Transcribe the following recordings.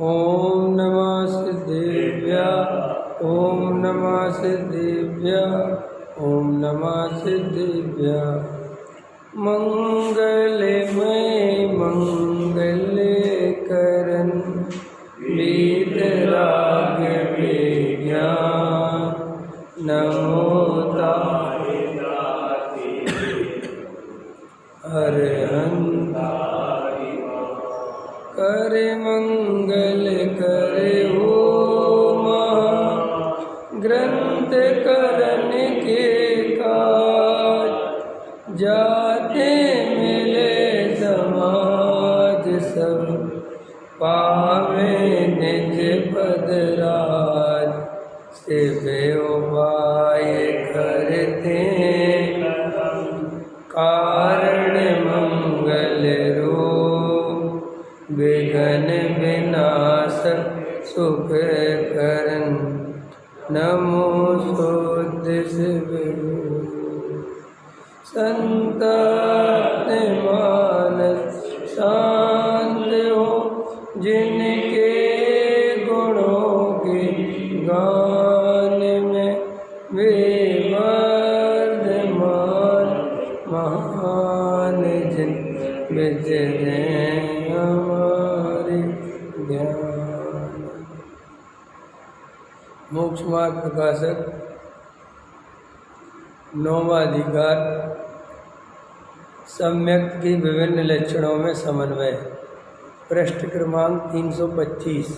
ओम नमः सिद्धेभ्यः। ओम नमः सिद्धेभ्यः। ओम नमः सिद्धेभ्यः। मंगलमय मंगलकरण वीतराग विज्ञान नमो तारे अरहंत करे मंगल करे हो ग्रंथ करन के काज जाते मिले समाज सब पावे निज पदराज सेवे उपाय करते कारण मंगल रो विघ्न विनाश सुख करन नमो शुद्ध शिव संतप्त मानस शांत हो जिनके गुणों के गान में वे वर्धमान महान जिन विजय हमारे ज्ञान। मोक्ष मार्ग प्रकाशक 9वां अधिकार सम्यक की विभिन्न लक्षणों में समन्वय। पृष्ठ क्रमांक 325।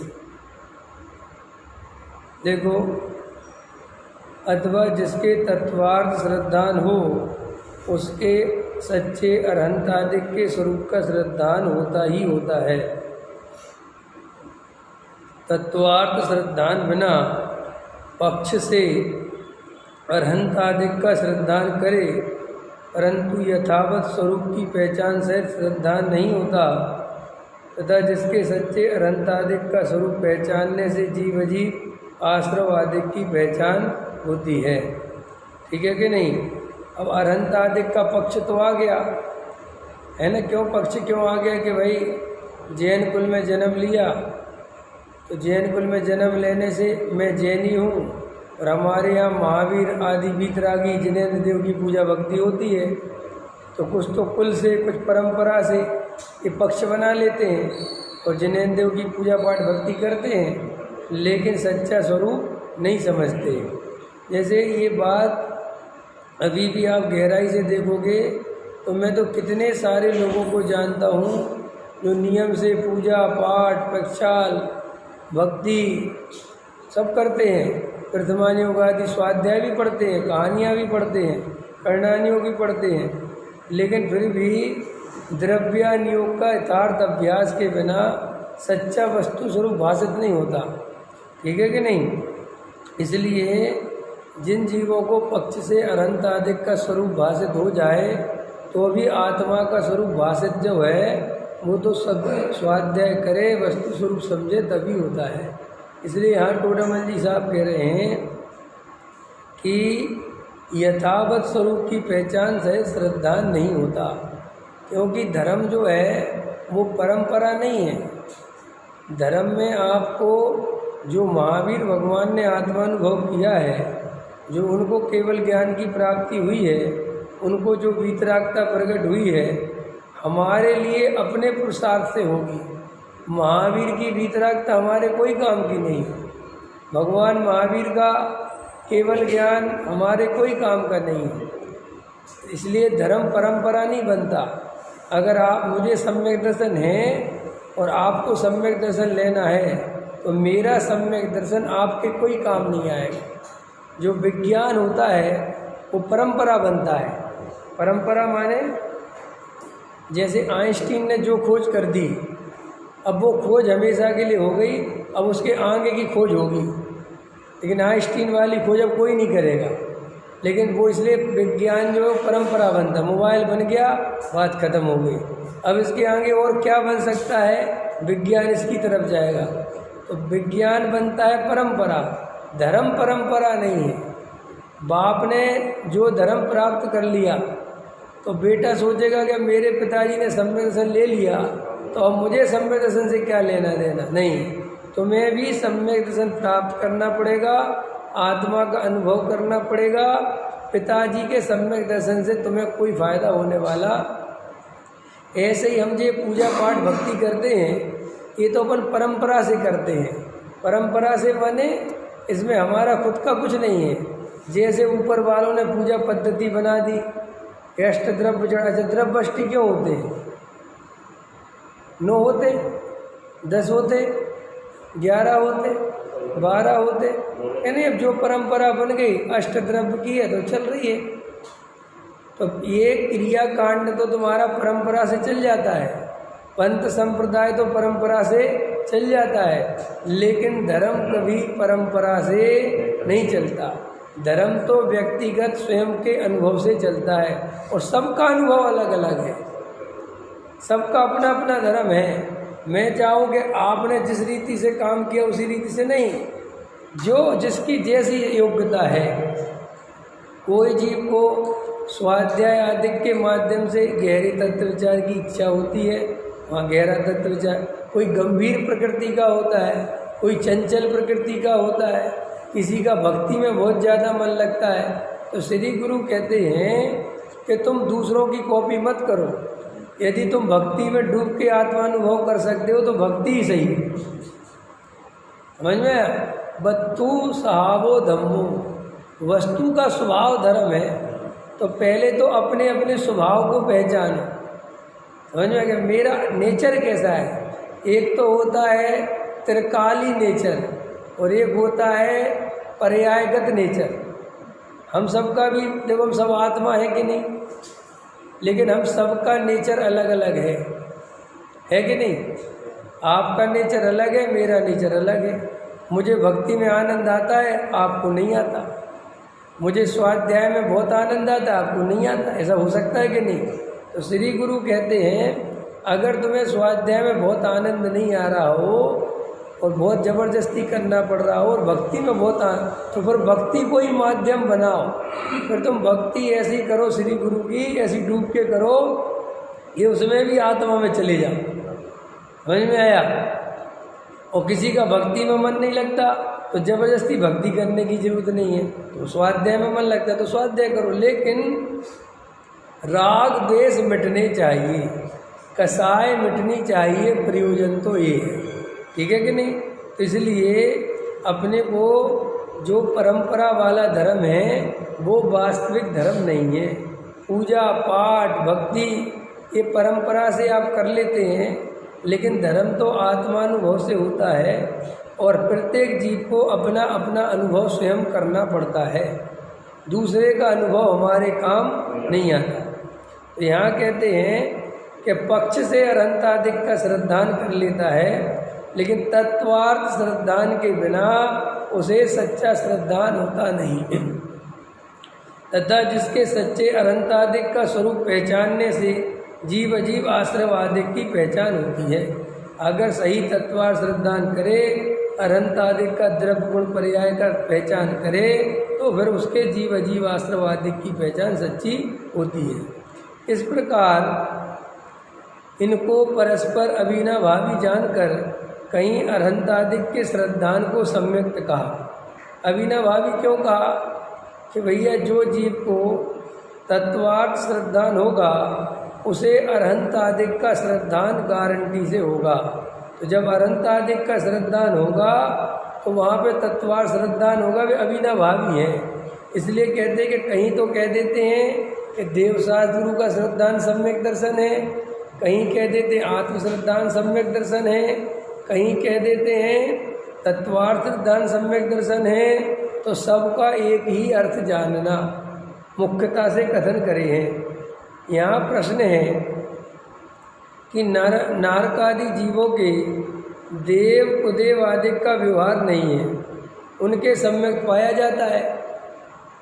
देखो, अथवा जिसके तत्वार्थ श्रद्धान हो उसके सच्चे अरहंतादिक के स्वरूप का श्रद्धान होता ही होता है। तत्वार्थ श्रद्धान बिना पक्ष से अरहंतादिक का श्रद्धान करे परंतु यथावत स्वरूप की पहचान सहित श्रद्धान नहीं होता, तथा जिसके सच्चे अरहंतादिक का स्वरूप पहचानने से जीव अजीव आश्रव आदिक की पहचान होती है। ठीक है कि नहीं? अब अरहंतादिक का पक्ष तो आ गया है ना। क्यों पक्ष क्यों आ गया कि भाई जैन कुल में जन्म लिया तो जैन कुल में जन्म लेने से मैं जैनी हूँ और हमारे यहाँ महावीर आदि वीतरागी जिनेंद्र देव की पूजा भक्ति होती है, तो कुछ तो कुल से कुछ परंपरा से ये पक्ष बना लेते हैं और जिनेंद्र देव की पूजा पाठ भक्ति करते हैं, लेकिन सच्चा स्वरूप नहीं समझते। जैसे ये बात अभी भी आप गहराई से देखोगे तो मैं तो कितने सारे लोगों को जानता हूँ जो नियम से पूजा पाठ प्रक्षाल भक्ति सब करते हैं, प्रथमान योग आदि स्वाध्याय भी पढ़ते हैं, कहानियाँ भी पढ़ते हैं, कर्णानियों भी पढ़ते हैं, लेकिन फिर भी द्रव्यान योग का यथार्थ अभ्यास के बिना सच्चा वस्तु स्वरूप भाषित नहीं होता। ठीक है कि नहीं? इसलिए जिन जीवों को पक्ष से अनंत आदिक का स्वरूप भाषित हो जाए तो भी आत्मा का स्वरूप भाषित जो है वो तो सब स्वाध्याय करे वस्तु स्वरूप समझे तभी होता है। इसलिए यहाँ टोडामल जी साहब कह रहे हैं कि यथावत स्वरूप की पहचान से श्रद्धा नहीं होता, क्योंकि धर्म जो है वो परंपरा नहीं है। धर्म में आपको जो महावीर भगवान ने आत्मानुभव किया है, जो उनको केवल ज्ञान की प्राप्ति हुई है, उनको जो वीतरागता प्रकट हुई है, हमारे लिए अपने पुरुषार्थ से होगी। महावीर की वीतरागता हमारे कोई काम की नहीं है। भगवान महावीर का केवल ज्ञान हमारे कोई काम का नहीं है। इसलिए धर्म परंपरा नहीं बनता। अगर आप मुझे सम्यक दर्शन है और आपको सम्यक दर्शन लेना है तो मेरा सम्यक दर्शन आपके कोई काम नहीं आएगा। जो विज्ञान होता है वो परंपरा बनता है। परंपरा माने जैसे आइंस्टीन ने जो खोज कर दी, अब वो खोज हमेशा के लिए हो गई, अब उसके आगे की खोज होगी, लेकिन आइंस्टीन वाली खोज अब कोई नहीं करेगा। लेकिन वो इसलिए विज्ञान जो परंपरा बनता, मोबाइल बन गया बात खत्म हो गई, अब इसके आगे और क्या बन सकता है, विज्ञान इसकी तरफ जाएगा। तो विज्ञान बनता है परंपरा, धर्म परंपरा नहीं है। बाप ने जो धर्म प्राप्त कर लिया तो बेटा सोचेगा कि मेरे पिताजी ने सम्यक दर्शन ले लिया तो अब मुझे सम्यक दर्शन से क्या लेना देना। नहीं, तुम्हें भी सम्यक दर्शन प्राप्त करना पड़ेगा, आत्मा का अनुभव करना पड़ेगा। पिताजी के सम्यक दर्शन से तुम्हें कोई फायदा होने वाला। ऐसे ही हम जो पूजा पाठ भक्ति करते हैं, ये तो अपन परंपरा से करते हैं। परंपरा से माने इसमें हमारा खुद का कुछ नहीं है। जैसे ऊपर वालों ने पूजा पद्धति बना दी, अष्ट द्रव्य जड़। अच्छा, द्रव्य अष्टी क्यों होते हैं? 9 होते, 10 होते, 11 होते, 12 होते, यानी अब जो परंपरा बन गई अष्ट द्रव्य की है तो चल रही है। तो ये क्रिया कांड तो तुम्हारा परंपरा से चल जाता है, पंथ संप्रदाय तो परंपरा से चल जाता है, लेकिन धर्म कभी परंपरा से नहीं चलता। धर्म तो व्यक्तिगत स्वयं के अनुभव से चलता है, और सबका अनुभव अलग अलग है, सबका अपना अपना धर्म है। मैं चाहूँ कि आपने जिस रीति से काम किया उसी रीति से नहीं, जो जिसकी जैसी योग्यता है। कोई जीव को स्वाध्याय आदि के माध्यम से गहरी तत्व विचार की इच्छा होती है, वहाँ गहरा तत्व विचार। कोई गंभीर प्रकृति का होता है, कोई चंचल प्रकृति का होता है, किसी का भक्ति में बहुत ज़्यादा मन लगता है। तो श्री गुरु कहते हैं कि तुम दूसरों की कॉपी मत करो। यदि तुम भक्ति में डूब के आत्मानुभव कर सकते हो तो भक्ति ही सही। समझ में? बत्तु सहावो धम्मो, वस्तु का स्वभाव धर्म है। तो पहले तो अपने अपने स्वभाव को पहचानो। समझ में? कि मेरा नेचर कैसा है। एक तो होता है त्रिकाली नेचर, और एक होता है पर्यायगत नेचर। हम सबका भी, देखो हम सब आत्मा है कि नहीं, लेकिन हम सबका नेचर अलग अलग है कि नहीं? आपका नेचर अलग है, मेरा नेचर अलग है। मुझे भक्ति में आनंद आता है, आपको नहीं आता। मुझे स्वाध्याय में बहुत आनंद आता है, आपको नहीं आता। ऐसा हो सकता है कि नहीं? तो श्री गुरु कहते हैं अगर तुम्हें स्वाध्याय में बहुत आनंद नहीं आ रहा हो और बहुत ज़बरदस्ती करना पड़ रहा हो, और भक्ति में बहुत तो फिर भक्ति को ही माध्यम बनाओ। फिर तुम भक्ति ऐसी करो श्री गुरु की, ऐसी डूब के करो कि उसमें भी आत्मा में चले जाओ। समझ में आया? और किसी का भक्ति में मन नहीं लगता तो ज़बरदस्ती भक्ति करने की जरूरत नहीं है। तो स्वाध्याय में मन लगता है तो स्वाध्याय करो, लेकिन राग द्वेष मिटने चाहिए, कसाय मिटनी चाहिए। प्रयोजन तो ये है, ठीक है कि नहीं? तो इसलिए अपने को जो परंपरा वाला धर्म है वो वास्तविक धर्म नहीं है। पूजा पाठ भक्ति ये परंपरा से आप कर लेते हैं, लेकिन धर्म तो आत्मानुभव से होता है, और प्रत्येक जीव को अपना अपना अनुभव स्वयं करना पड़ता है। दूसरे का अनुभव हमारे काम नहीं आता। तो यहाँ कहते हैं कि पक्ष से अरंतादिक का श्रद्धान कर लेता है, लेकिन तत्वार्थ श्रद्धान के बिना उसे सच्चा श्रद्धान होता नहीं। तथा जिसके सच्चे अनंतादिक का स्वरूप पहचानने से जीव अजीव आश्रवादिक की पहचान होती है। अगर सही तत्वार्थ श्रद्धान करे, अनंतादिक का द्रव्य गुण पर्याय का पहचान करे, तो फिर उसके जीव अजीव आश्रवादिक की पहचान सच्ची होती है। इस प्रकार इनको परस्पर अविनाभावी जानकर कहीं अरहंतादिक के श्रद्धान को सम्यक्त कहा। अविनाभावी क्यों कहा? कि भैया जो जीव को तत्वार्थ श्रद्धान होगा उसे अरहंतादिक का श्रद्धान गारंटी से होगा। तो जब अरहंतादिक का श्रद्धान होगा तो वहाँ पे तत्वार्थ श्रद्धान होगा, वे अविनाभावी है। इसलिए कहते हैं कि कहीं तो कह देते हैं कि देवशास्त्र गुरु का श्रद्धान सम्यक दर्शन है, कहीं कह देते हैं आत्मश्रद्धान सम्यक दर्शन है, कहीं कह देते हैं तत्वार्थ श्रद्धान सम्यक दर्शन है। तो सबका एक ही अर्थ जानना मुख्यता से कथन करे हैं। यहाँ प्रश्न है कि नारकादि जीवों के देव कुदेव आदि का व्यवहार नहीं है, उनके सम्यक पाया जाता है,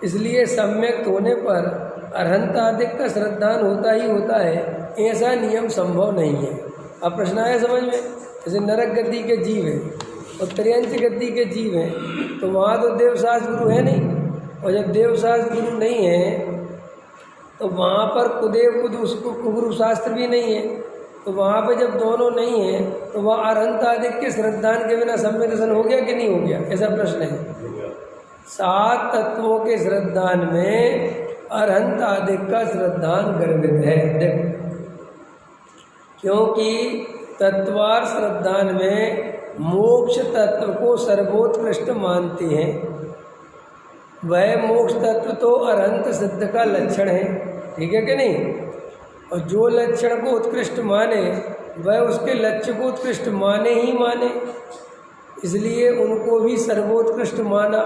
इसलिए सम्यक होने पर अरहंतादिक का श्रद्धान होता ही होता है, ऐसा नियम संभव नहीं है। अब प्रश्न आया समझ में? जैसे नरक गति के जीव हैं और त्रियंच गति के जीव हैं, तो वहाँ तो देवशास्त्र गुरु है नहीं, और जब देवशास्त्र गुरु नहीं है तो वहाँ पर कुदेव कुद उसको कुगुरु शास्त्र भी नहीं है। तो वहाँ पे जब दोनों नहीं है तो वह अरहंत आदिक के श्रद्धान के बिना सम्यक दर्शन हो गया कि नहीं हो गया, ऐसा प्रश्न है। 7 तत्वों के श्रद्धान में अरहंत आदिक का श्रद्धान गर्भित है। देखो, क्योंकि तत्वार श्रद्धान में मोक्ष तत्व को सर्वोत्कृष्ट मानते हैं। वह मोक्ष तत्व तो अरहंत सिद्ध का लक्षण है, ठीक है कि नहीं। और जो लक्षण को उत्कृष्ट माने वह उसके लक्ष्य को उत्कृष्ट माने ही माने, इसलिए उनको भी सर्वोत्कृष्ट माना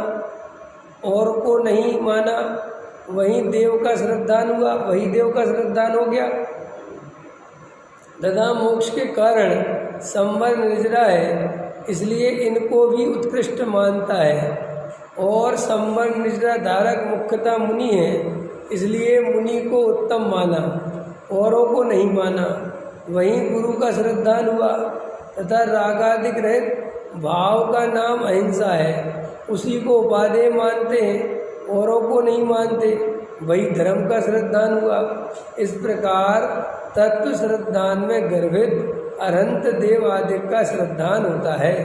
और को नहीं माना। वही देव का श्रद्धान हुआ, वही देव का श्रद्धान हो गया। तथा मोक्ष के कारण संवर निजरा है, इसलिए इनको भी उत्कृष्ट मानता है। और संवर निजरा धारक मुख्यतः मुनि है, इसलिए मुनि को उत्तम माना, औरों को नहीं माना। वहीं गुरु का श्रद्धान हुआ तथा रागादिक रहित भाव का नाम अहिंसा है, उसी को उपादेय मानते हैं, औरों को नहीं मानते। वही धर्म का श्रद्धान हुआ। इस प्रकार तत्व श्रद्धान में गर्भित अरहंत देव आदि का श्रद्धान होता है,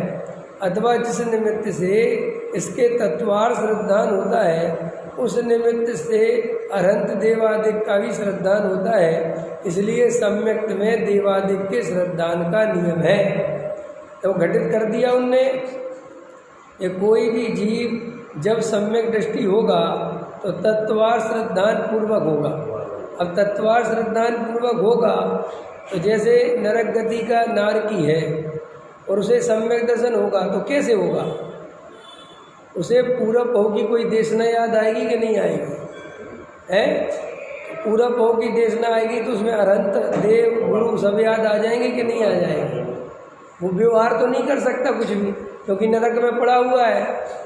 अथवा जिस निमित्त से इसके तत्वार श्रद्धान होता है उस निमित्त से अरहंत देवादिक का भी श्रद्धान होता है। इसलिए सम्यक्त में देवादिक के श्रद्धान का नियम है। तो घटित कर दिया उनने। ये कोई भी जीव जब सम्यक दृष्टि होगा तो तत्वार श्रद्धान पूर्वक होगा। अब तत्वार श्रद्धान पूर्वक होगा तो जैसे नरक गति का नारकी है और उसे सम्यक दर्शन होगा तो कैसे होगा? उसे पूरब भाव की कोई देशना याद आएगी कि नहीं आएगी? है पूरब भाव की देशना आएगी तो उसमें अरहंत देव गुरु सब याद आ जाएंगे कि नहीं आ जाएंगे? वो व्यवहार तो नहीं कर सकता कुछ भी, क्योंकि नरक में पड़ा हुआ है।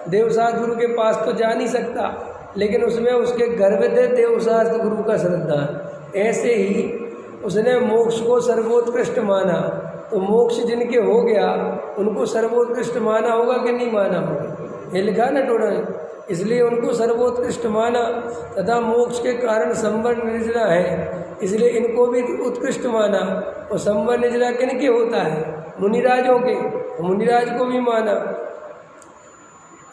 देवशास्त्र गुरु के पास तो जा नहीं सकता, लेकिन उसमें उसके गर्भित है देवशास्त्र गुरु का श्रद्धा। ऐसे ही उसने मोक्ष को सर्वोत्कृष्ट माना, तो मोक्ष जिनके हो गया उनको सर्वोत्कृष्ट माना होगा कि नहीं माना होगा? ये लिखा ना टोटल, इसलिए उनको सर्वोत्कृष्ट माना। तथा मोक्ष के कारण संवर निर्जरा है, इसलिए इनको भी उत्कृष्ट माना। और संवर निर्जरा किनके होता है? मुनिराजों के, तो मुनिराज को भी माना।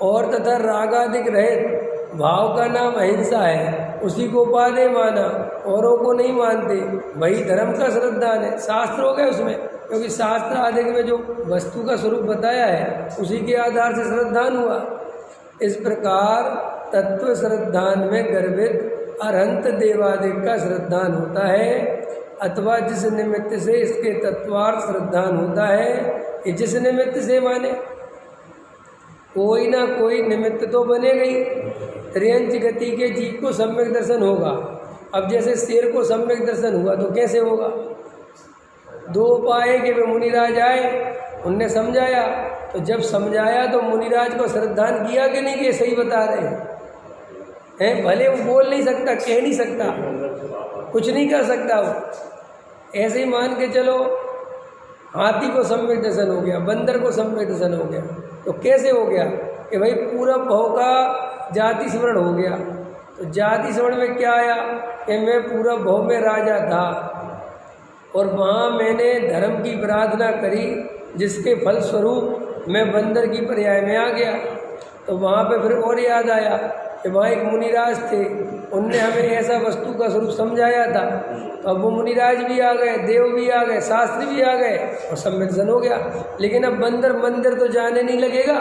और तथा रागादिक रहित भाव का नाम अहिंसा है, उसी को उपादेय माना, औरों को नहीं मानते। वही धर्म का श्रद्धान है। शास्त्र हो गए उसमें, क्योंकि शास्त्र आदि में जो वस्तु का स्वरूप बताया है उसी के आधार से श्रद्धान हुआ। इस प्रकार तत्व श्रद्धान में गर्भित अरहंत देवादिक का श्रद्धान होता है, अथवा जिस निमित्त से इसके तत्वार्थ श्रद्धान होता है। कि जिस निमित्त से माने कोई ना कोई निमित्त तो बनेगा ही। त्रियंच गति के जीव को सम्यक दर्शन होगा। अब जैसे शेर को सम्यक दर्शन हुआ तो कैसे होगा? 2 उपाय के वे मुनिराज आए, उनने समझाया, तो जब समझाया तो मुनिराज को श्रद्धान किया कि नहीं कि सही बता रहे हैं? भले वो बोल नहीं सकता, कह नहीं सकता, कुछ नहीं कर सकता वो। ऐसे ही मान के चलो, हाथी को सम्यक दर्शन हो गया, बंदर को सम्यक दर्शन हो गया, तो कैसे हो गया? कि भाई पूरा भाव का जाति स्मरण हो गया। तो जाति स्मरण में क्या आया? कि मैं पूरा भाव में राजा था और वहाँ मैंने धर्म की प्रार्थना करी, जिसके फलस्वरूप मैं बंदर की पर्याय में आ गया। तो वहाँ पे फिर और याद आया कि वहाँ एक मुनिराज थे, उनने हमें ऐसा वस्तु का स्वरूप समझाया था। तो अब वो मुनिराज भी आ गए, देव भी आ गए, शास्त्री भी आ गए और सम्यक दर्शन हो गया। लेकिन अब बंदर मंदिर तो जाने नहीं लगेगा,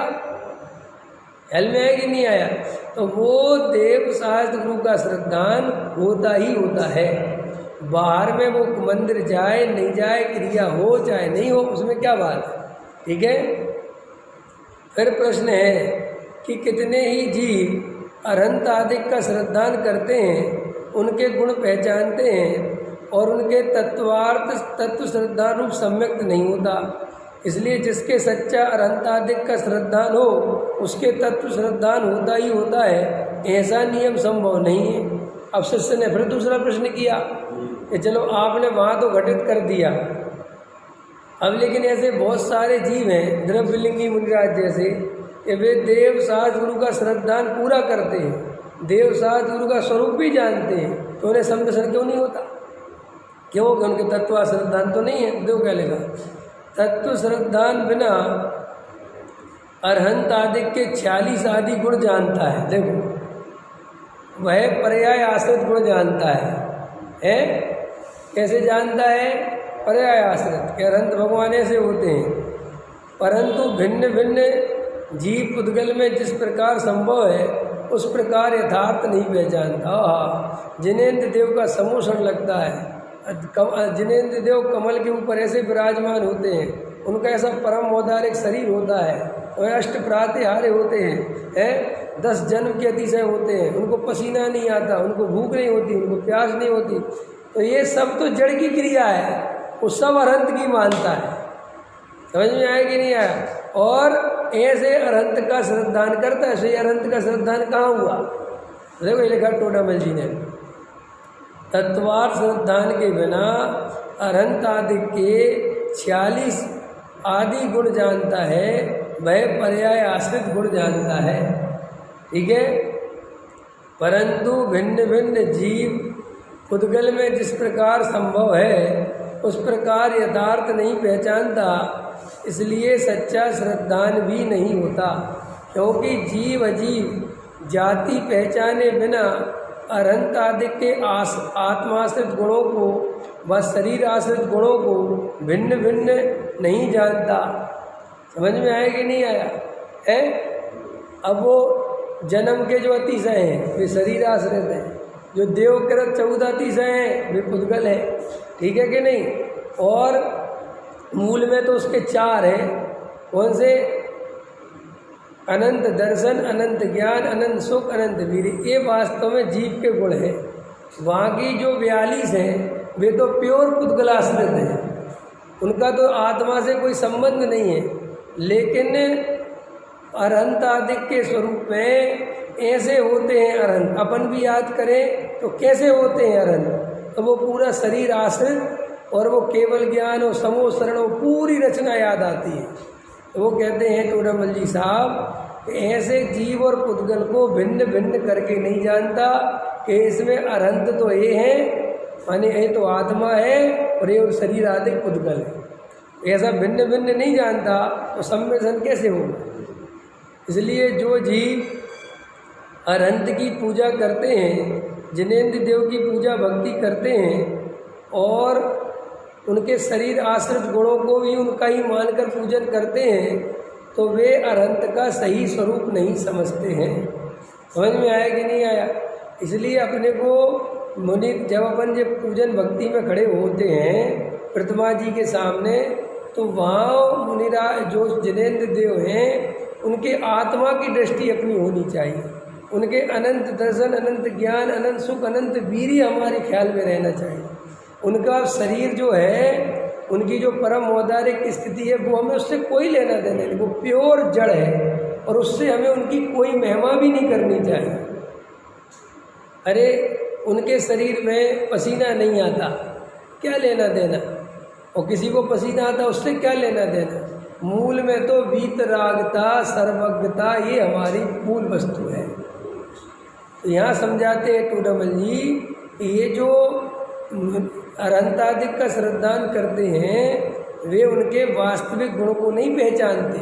हल में है कि नहीं आया? तो वो देव शास्त्र गुरु का श्रद्धान होता ही होता है। बाहर में वो मंदिर जाए नहीं जाए, क्रिया हो चाहे नहीं हो, उसमें क्या बात है? ठीक है। फिर प्रश्न है कि कितने ही जीव अरहंत आदि का श्रद्धान करते हैं, उनके गुण पहचानते हैं और उनके तत्वार्थ तत्व श्रद्धा रूप सम्यक्त नहीं होता। इसलिए जिसके सच्चा अरहंत आदि का श्रद्धान हो उसके तत्व श्रद्धान होता ही होता है, ऐसा नियम संभव नहीं है। अब शिष्य ने फिर दूसरा प्रश्न किया कि चलो आपने वहाँ तो घटित कर दिया, अब लेकिन ऐसे बहुत सारे जीव हैं द्रव्यलिंगी मुनिराज जैसे कि वे देव शास्त्र गुरु का श्रद्धान पूरा करते हैं, देव शास्त्र गुरु का स्वरूप भी जानते हैं, तो उन्हें संदर्शन क्यों नहीं होता? क्यों कि उनके तत्व श्रद्धान तो नहीं है। देखो क्या लिखा, तत्व श्रद्धान बिना अरहंत आदि के 46 आदि गुण जानता है। देखो वह पर्याय आश्रित गुण जानता है? कैसे जानता है? पर्याय आश्रित के अरहंत भगवान ऐसे होते हैं, परंतु भिन्न भिन्न जीव पुद्गल में जिस प्रकार संभव है उस प्रकार यथार्थ नहीं पहचानता। जिनेन्द्र देव का समोषण लगता है, जिनेन्द्र देव कमल के ऊपर ऐसे विराजमान होते हैं, उनका ऐसा परम औदारिक शरीर होता है, वह अष्ट प्रातिहार्य होते हैं, 10 जन्म के अतिशय होते हैं, उनको पसीना नहीं आता, उनको भूख नहीं होती, उनको प्यास नहीं होती। तो ये सब तो जड़ की क्रिया है, वो सब अरहंत की मानता है। समझ में आया कि नहीं आया? और ऐसे अरहंत का श्रद्धान करता है। ऐसे अरहंत का श्रद्धान कहाँ हुआ? देखो ये लिखा टोडामल जी ने, तत्वार्थ श्रद्धान के बिना अरहंत आदि के 46 आदि गुण जानता है, वह पर्याय आश्रित गुण जानता है। ठीक है, परंतु भिन्न भिन्न जीव पुद्गल में जिस प्रकार संभव है उस प्रकार यथार्थ नहीं पहचानता, इसलिए सच्चा श्रद्धान भी नहीं होता। क्योंकि जीव अजीव जाति पहचाने बिना अरहंत आदि के आत्माश्रित गुणों को व शरीर आश्रित गुणों को भिन्न भिन्न नहीं जानता। समझ में आया कि नहीं आया? है अब वो जन्म के जो अतिशय हैं वे शरीर आश्रित हैं, जो देवकृत 14 अतिशय हैं वे पुद्गल है। ठीक है कि नहीं? और मूल में तो उसके 4 हैं। कौन से? अनंत दर्शन, अनंत ज्ञान, अनंत सुख, अनंत वीर्य, ये वास्तव में जीव के गुण हैं। वहाँ की जो 42 हैं वे तो प्योर पुद्गलाश्रित हैं, उनका तो आत्मा से कोई संबंध नहीं है। लेकिन अरहंत आदि के स्वरूप में ऐसे होते हैं अरहंत। अपन भी याद करें तो कैसे होते हैं अरहंत? तो वो पूरा शरीर आश्रित और वो केवल ज्ञान और समोह शरण और पूरी रचना याद आती है। तो वो कहते हैं टोडामल जी साहब, ऐसे जीव और पुद्गल को भिन्न भिन्न करके नहीं जानता कि इसमें अरहंत तो ये है, माने ये तो आत्मा है और ये और शरीर आदि पुद्गल है। ऐसा भिन्न भिन्न नहीं जानता तो सम्मिश्रण कैसे होगा? इसलिए जो जीव अरहंत की पूजा करते हैं, जिनेन्द्र देव की पूजा भक्ति करते हैं और उनके शरीर आश्रित गुणों को भी उनका ही मानकर पूजन करते हैं, तो वे अरहंत का सही स्वरूप नहीं समझते हैं। समझ में आया कि नहीं आया? इसलिए अपने को मुनि जब अपन जब पूजन भक्ति में खड़े होते हैं प्रतिमा जी के सामने, तो वहाँ मुनिराज जो जिनेन्द्र देव हैं उनके आत्मा की दृष्टि अपनी होनी चाहिए। उनके अनंत दर्शन, अनंत ज्ञान, अनंत सुख, अनंत वीर्य हमारे ख्याल में रहना चाहिए। उनका शरीर जो है, उनकी जो परम औदारिक स्थिति है, वो हमें उससे कोई लेना देना नहीं, वो प्योर जड़ है और उससे हमें उनकी कोई महिमा भी नहीं करनी चाहिए। अरे उनके शरीर में पसीना नहीं आता, क्या लेना देना? और किसी को पसीना आता, उससे क्या लेना देना? मूल में तो वीतरागता, सर्वज्ञता ये हमारी मूल वस्तु है। तो यहाँ समझाते हैं टोडामल जी, ये जो अरहंतादिक का श्रद्धान करते हैं वे उनके वास्तविक गुण को नहीं पहचानते।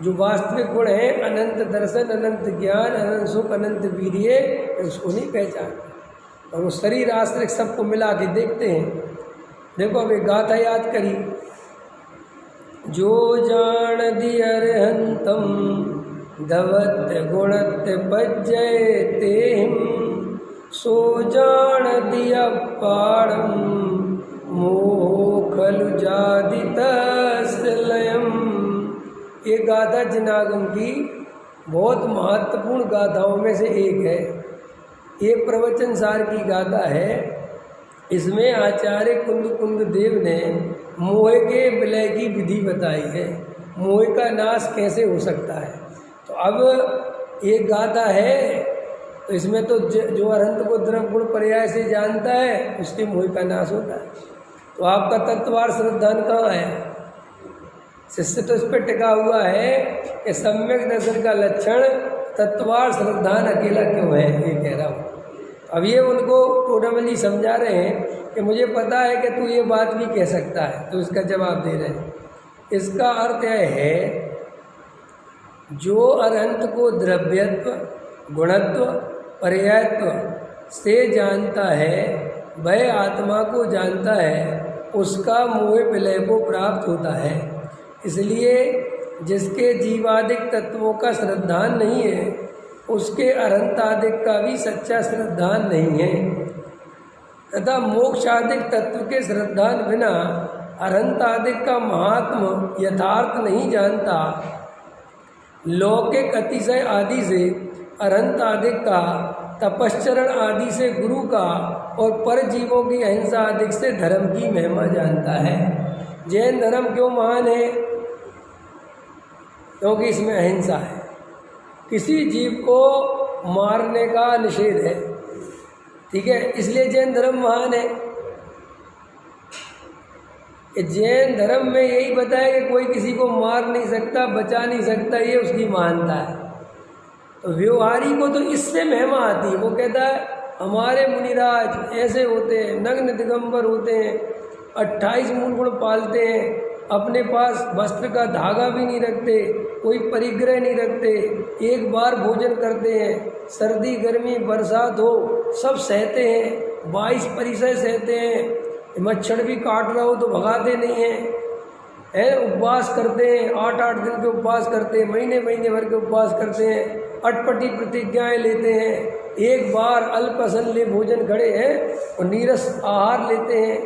जो वास्तविक गुण हैं अनंत दर्शन, अनंत ज्ञान, अनंत सुख, अनंत वीर्य, उसको नहीं पहचानते और वो शरीर आश्रित सबको मिला के देखते हैं। देखो अब एक गाथा याद करी, जो जान दी अरहंतम धवत गुणत पज्जय तेहिम, सो जान दिया पाड़म मोह खलु जादितस्लयम। ये गाथा जिनागम की बहुत महत्वपूर्ण गाथाओं में से एक है। ये प्रवचन सार की गाथा है। इसमें आचार्य कुंद देव ने मोह के विलय की विधि बताई है, मोह का नाश कैसे हो सकता है। तो अब ये गाथा है, तो इसमें तो जो अरहंत को द्रव्य गुण पर्याय से जानता है उसके मोह का नाश होता है। तो आपका तत्वार श्रद्धान कहाँ है? शिष्य तो इस पर टिका हुआ है कि सम्यक दर्शन का लक्षण तत्वार श्रद्धान अकेला क्यों है, ये कह रहा हूँ। अब ये उनको टोडामल जी समझा रहे हैं कि मुझे पता है कि तू ये बात भी कह सकता है, तो इसका जवाब दे रहे हैं। इसका अर्थ यह है, जो अरहंत को द्रव्यत्व, गुणत्व, पर्यायत्व से जानता है, वह आत्मा को जानता है, उसका मोह विलय को प्राप्त होता है। इसलिए जिसके जीवादिक तत्वों का श्रद्धान नहीं है, उसके अरहंतादिक का भी सच्चा श्रद्धान नहीं है। तथा मोक्षादिक तत्व के श्रद्धान बिना अरहंतादिक का महात्म यथार्थ नहीं जानता। लौकिक अतिशय आदि से अरहंतादिक का, तपश्चरण आदि से गुरु का और परजीवों की अहिंसा आदि से धर्म की महिमा जानता है। जैन धर्म क्यों महान है? क्योंकि इसमें अहिंसा है, किसी जीव को मारने का निषेध है, ठीक है, इसलिए जैन धर्म महान है। जैन धर्म में यही बताया कि कोई किसी को मार नहीं सकता, बचा नहीं सकता, ये उसकी महानता है। तो व्यवहारी को तो इससे महिमा आती है। वो कहता है हमारे मुनिराज ऐसे होते हैं, नग्न दिगंबर होते हैं, 28 मूल गुण पालते हैं, अपने पास वस्त्र का धागा भी नहीं रखते, कोई परिग्रह नहीं रखते, एक बार भोजन करते हैं, सर्दी गर्मी बरसात हो सब सहते हैं, 22 परिसर सहते हैं, मच्छर भी काट रहा हो तो भगाते नहीं हैं, उपवास करते हैं, 8-8 दिन के उपवास करते हैं, महीने महीने भर के उपवास करते हैं, अटपटी प्रतिज्ञाएं लेते हैं, एक बार अल्पसन्य भोजन खड़े हैं और नीरस आहार लेते हैं।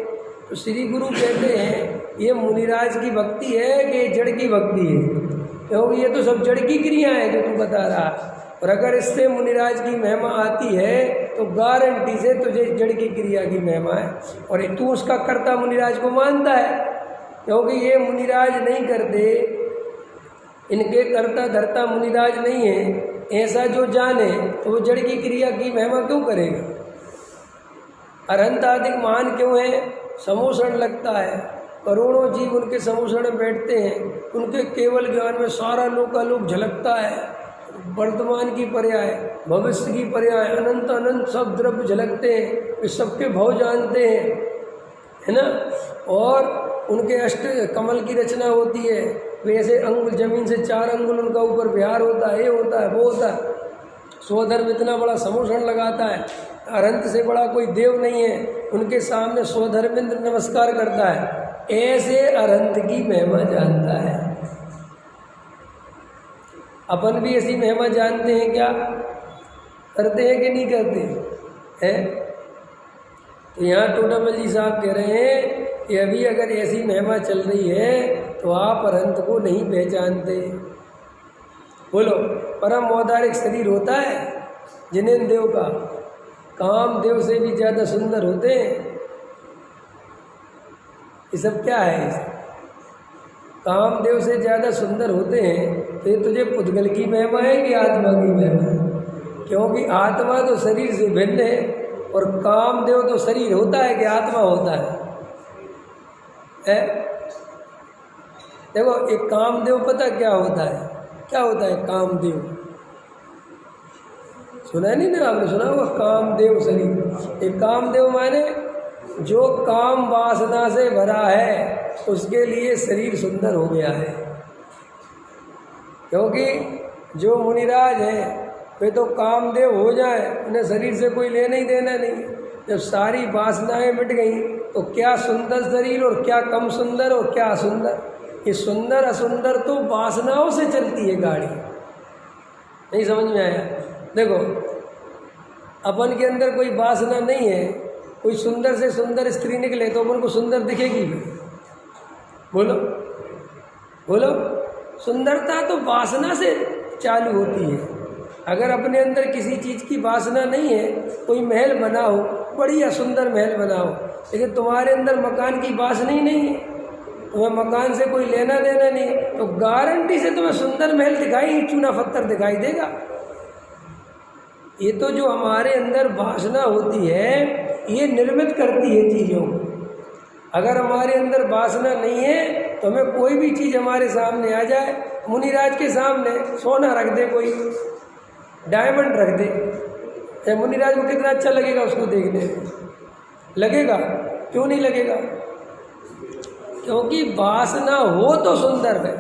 तो श्री गुरु कहते हैं ये मुनिराज की भक्ति है कि जड़ की भक्ति है? क्योंकि ये तो सब जड़ की क्रिया है जो तू बता रहा है। और अगर इससे मुनिराज की महिमा आती है तो गारंटी से तुझे जड़ की क्रिया की महिमा है, और तू उसका कर्ता मुनिराज को मानता है। क्योंकि ये मुनिराज नहीं करते, इनके कर्ता धर्ता मुनिराज नहीं है, ऐसा जो जाने तो वो जड़ की क्रिया की महिमा क्यों करेगा? अरहंतादिक महान क्यों है? समोषण लगता है, करोड़ों जीव उनके समोषण में बैठते हैं, उनके केवल ज्ञान में सारा लोकालोक झलकता है। वर्तमान की पर्याय, भविष्य की पर्याय, अनंत अनंत सब द्रव्य झलकते हैं, वे सबके भाव जानते हैं, है ना। और उनके अष्ट कमल की रचना होती है, वैसे अंगुल जमीन से 4 अंगुल उनका ऊपर विहार होता है, ये होता है वो होता है। स्वधर्म इतना बड़ा समोषण लगाता है, अरहंत से बड़ा कोई देव नहीं है, उनके सामने स्वधर्मेंद्र नमस्कार करता है। ऐसे अरहंत की महिमा जानता है। अपन भी ऐसी महिमा जानते हैं क्या? करते हैं कि नहीं करते हैं? तो यहाँ टोडामल जी साहब कह रहे हैं कि अभी अगर ऐसी महिमा चल रही है तो आप अरहंत को नहीं पहचानते। बोलो, परम औदारिक शरीर होता है जिनेन्द्र देव का, काम देव से भी ज़्यादा सुंदर होते हैं। ये सब क्या है? कामदेव से ज़्यादा सुंदर होते हैं, तो ये तुझे पुद्गल की महिमा है कि आत्मा की महिमा है? क्योंकि आत्मा तो शरीर से भिन्न है, और कामदेव तो शरीर होता है कि आत्मा होता है? देखो, एक कामदेव पता क्या होता है? क्या होता है कामदेव? सुना नहीं ना आपने? सुना होगा कामदेव शरीर। एक कामदेव माने जो काम वासना से भरा है उसके लिए शरीर सुंदर हो गया है। क्योंकि जो मुनिराज हैं वे तो कामदेव हो जाए, उन्हें शरीर से कोई लेना ही देना नहीं। जब सारी वासनाएं मिट गई तो क्या सुंदर शरीर और क्या कम सुंदर और क्या असुंदर। ये सुंदर असुंदर तो वासनाओं से चलती है गाड़ी। नहीं समझ में आया? देखो, अपन के अंदर कोई वासना नहीं है, कोई सुंदर से सुंदर स्त्री निकले तो अपन को सुंदर दिखेगी भी? बोलो बोलो, सुंदरता तो वासना से चालू होती है। अगर अपने अंदर किसी चीज़ की वासना नहीं है, कोई महल बनाओ, बढ़िया सुंदर महल बनाओ, लेकिन तुम्हारे अंदर मकान की वासना ही नहीं है, तुम्हें मकान से कोई लेना देना नहीं, तो गारंटी से तुम्हें सुंदर महल दिखाई, चूना पत्थर दिखाई देगा। ये तो जो हमारे अंदर वासना होती है ये निर्मित करती है चीज़ों को। अगर हमारे अंदर वासना नहीं है तो हमें कोई भी चीज़ हमारे सामने आ जाए, मुनिराज के सामने सोना रख दे, कोई डायमंड रख दे, चाहे मुनिराज को कितना अच्छा लगेगा उसको देखने में, लगेगा? क्यों नहीं लगेगा? क्योंकि वासना हो तो सुंदर है।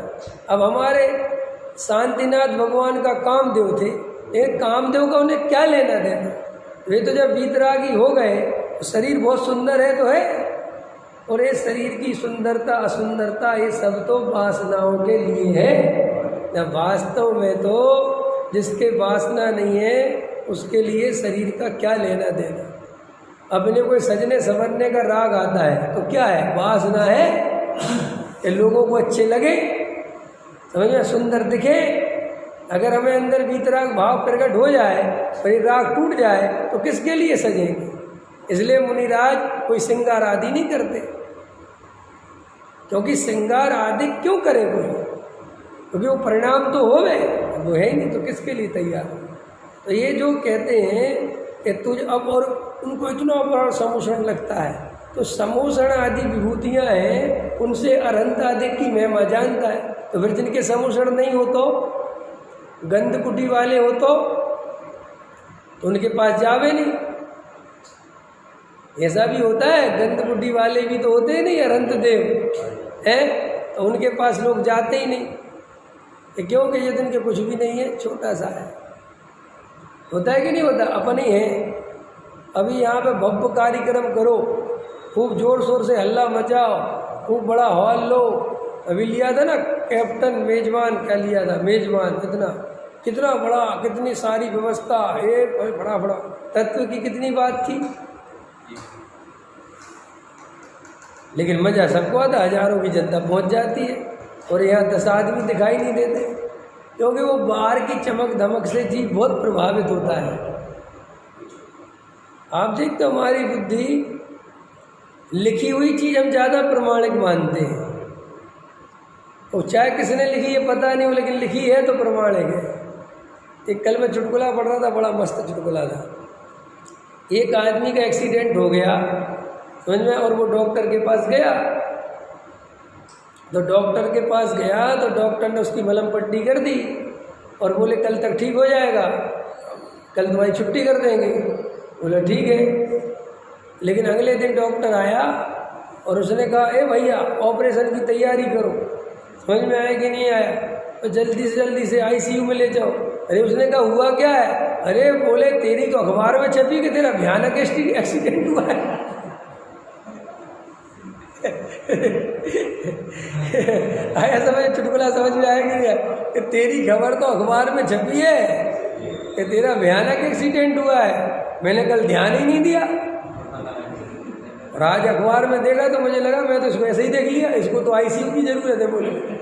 अब हमारे शांतिनाथ भगवान का कामदेव थे, एक कामदेव का उन्हें क्या लेना देना? वे तो जब वीतरागी हो गए, शरीर बहुत सुंदर है तो है, और ये शरीर की सुंदरता असुंदरता ये सब तो वासनाओं के लिए है। न वास्तव में तो जिसके वासना नहीं है उसके लिए शरीर का क्या लेना देना। अपने कोई सजने संवरने का राग आता है तो क्या है? वासना है कि लोगों को अच्छे लगे, समझ में, सुंदर दिखे। अगर हमें अंदर वीतराग भाव प्रकट हो जाए और ये राग टूट जाए तो किसके लिए सजेंगे? इसलिए मुनिराज कोई श्रृंगार आदि नहीं करते, क्योंकि श्रृंगार आदि क्यों करे कोई? क्योंकि वो परिणाम तो हो गए, वो है ही नहीं तो किसके लिए तैयार? तो ये जो कहते हैं कि तुझ अब, और उनको इतना बड़ा समूषण लगता है, तो समूषण आदि विभूतियाँ हैं, उनसे अरंत आदि की महिमा जानता है। तो फिर जिनके समूषण नहीं हो तो, गंध कुटी वाले हो तो उनके पास जावे नहीं। ऐसा भी होता है, गंध कुटी वाले भी तो होते ही नहीं, अरंत देव हैं, तो उनके पास लोग जाते ही नहीं। क्योंकि ये दिन के कुछ भी नहीं है, छोटा सा है। होता है कि नहीं होता? अपने ही है। अभी यहाँ पे भव्य कार्यक्रम करो, खूब जोर शोर से हल्ला मचाओ, खूब बड़ा हॉल लो। अभी लिया था ना कैप्टन मेजबान, क्या लिया था मेजबान, कितना बड़ा, कितनी सारी व्यवस्था, एक बड़ा बड़ा तत्व की कितनी बात थी, लेकिन मज़ा सबको आता, हजारों की जनता पहुंच जाती है और यहाँ 10 आदमी दिखाई नहीं देते, क्योंकि वो बाहर की चमक धमक से जीव बहुत प्रभावित होता है। आप देखते हो हमारी बुद्धि, लिखी हुई चीज़ हम ज़्यादा प्रमाणिक मानते हैं, और चाहे किसने लिखी है पता नहीं हो, लेकिन लिखी है तो प्रमाणिक है। एक कल मैं चुटकुला पढ़ रहा था, बड़ा मस्त चुटकुला था। एक आदमी का एक्सीडेंट हो गया, समझ में, और वो डॉक्टर के पास गया। तो डॉक्टर के पास गया तो डॉक्टर ने उसकी मलहम पट्टी कर दी और बोले कल तक ठीक हो जाएगा, कल तुम्हारी छुट्टी कर देंगे। बोला ठीक है। लेकिन अगले दिन डॉक्टर आया और उसने कहा, ए भैया ऑपरेशन की तैयारी करो। समझ में आया कि नहीं आया? तो जल्दी से आईसीयू में ले जाओ। अरे उसने कहा हुआ क्या है? अरे बोले तेरी तो अखबार में छपी कि तेरा भयानक एक्सीडेंट हुआ है। आया समझ, चुटकुला समझ में आया कि नहीं? कि तेरी खबर तो अखबार में छपी है कि तेरा भयानक एक्सीडेंट हुआ है, मैंने कल ध्यान ही नहीं दिया। और आज अखबार में देखा तो मुझे लगा मैं तो इसको ऐसे ही देख लिया, इसको तो आईसीयू की जरूरत है। बोले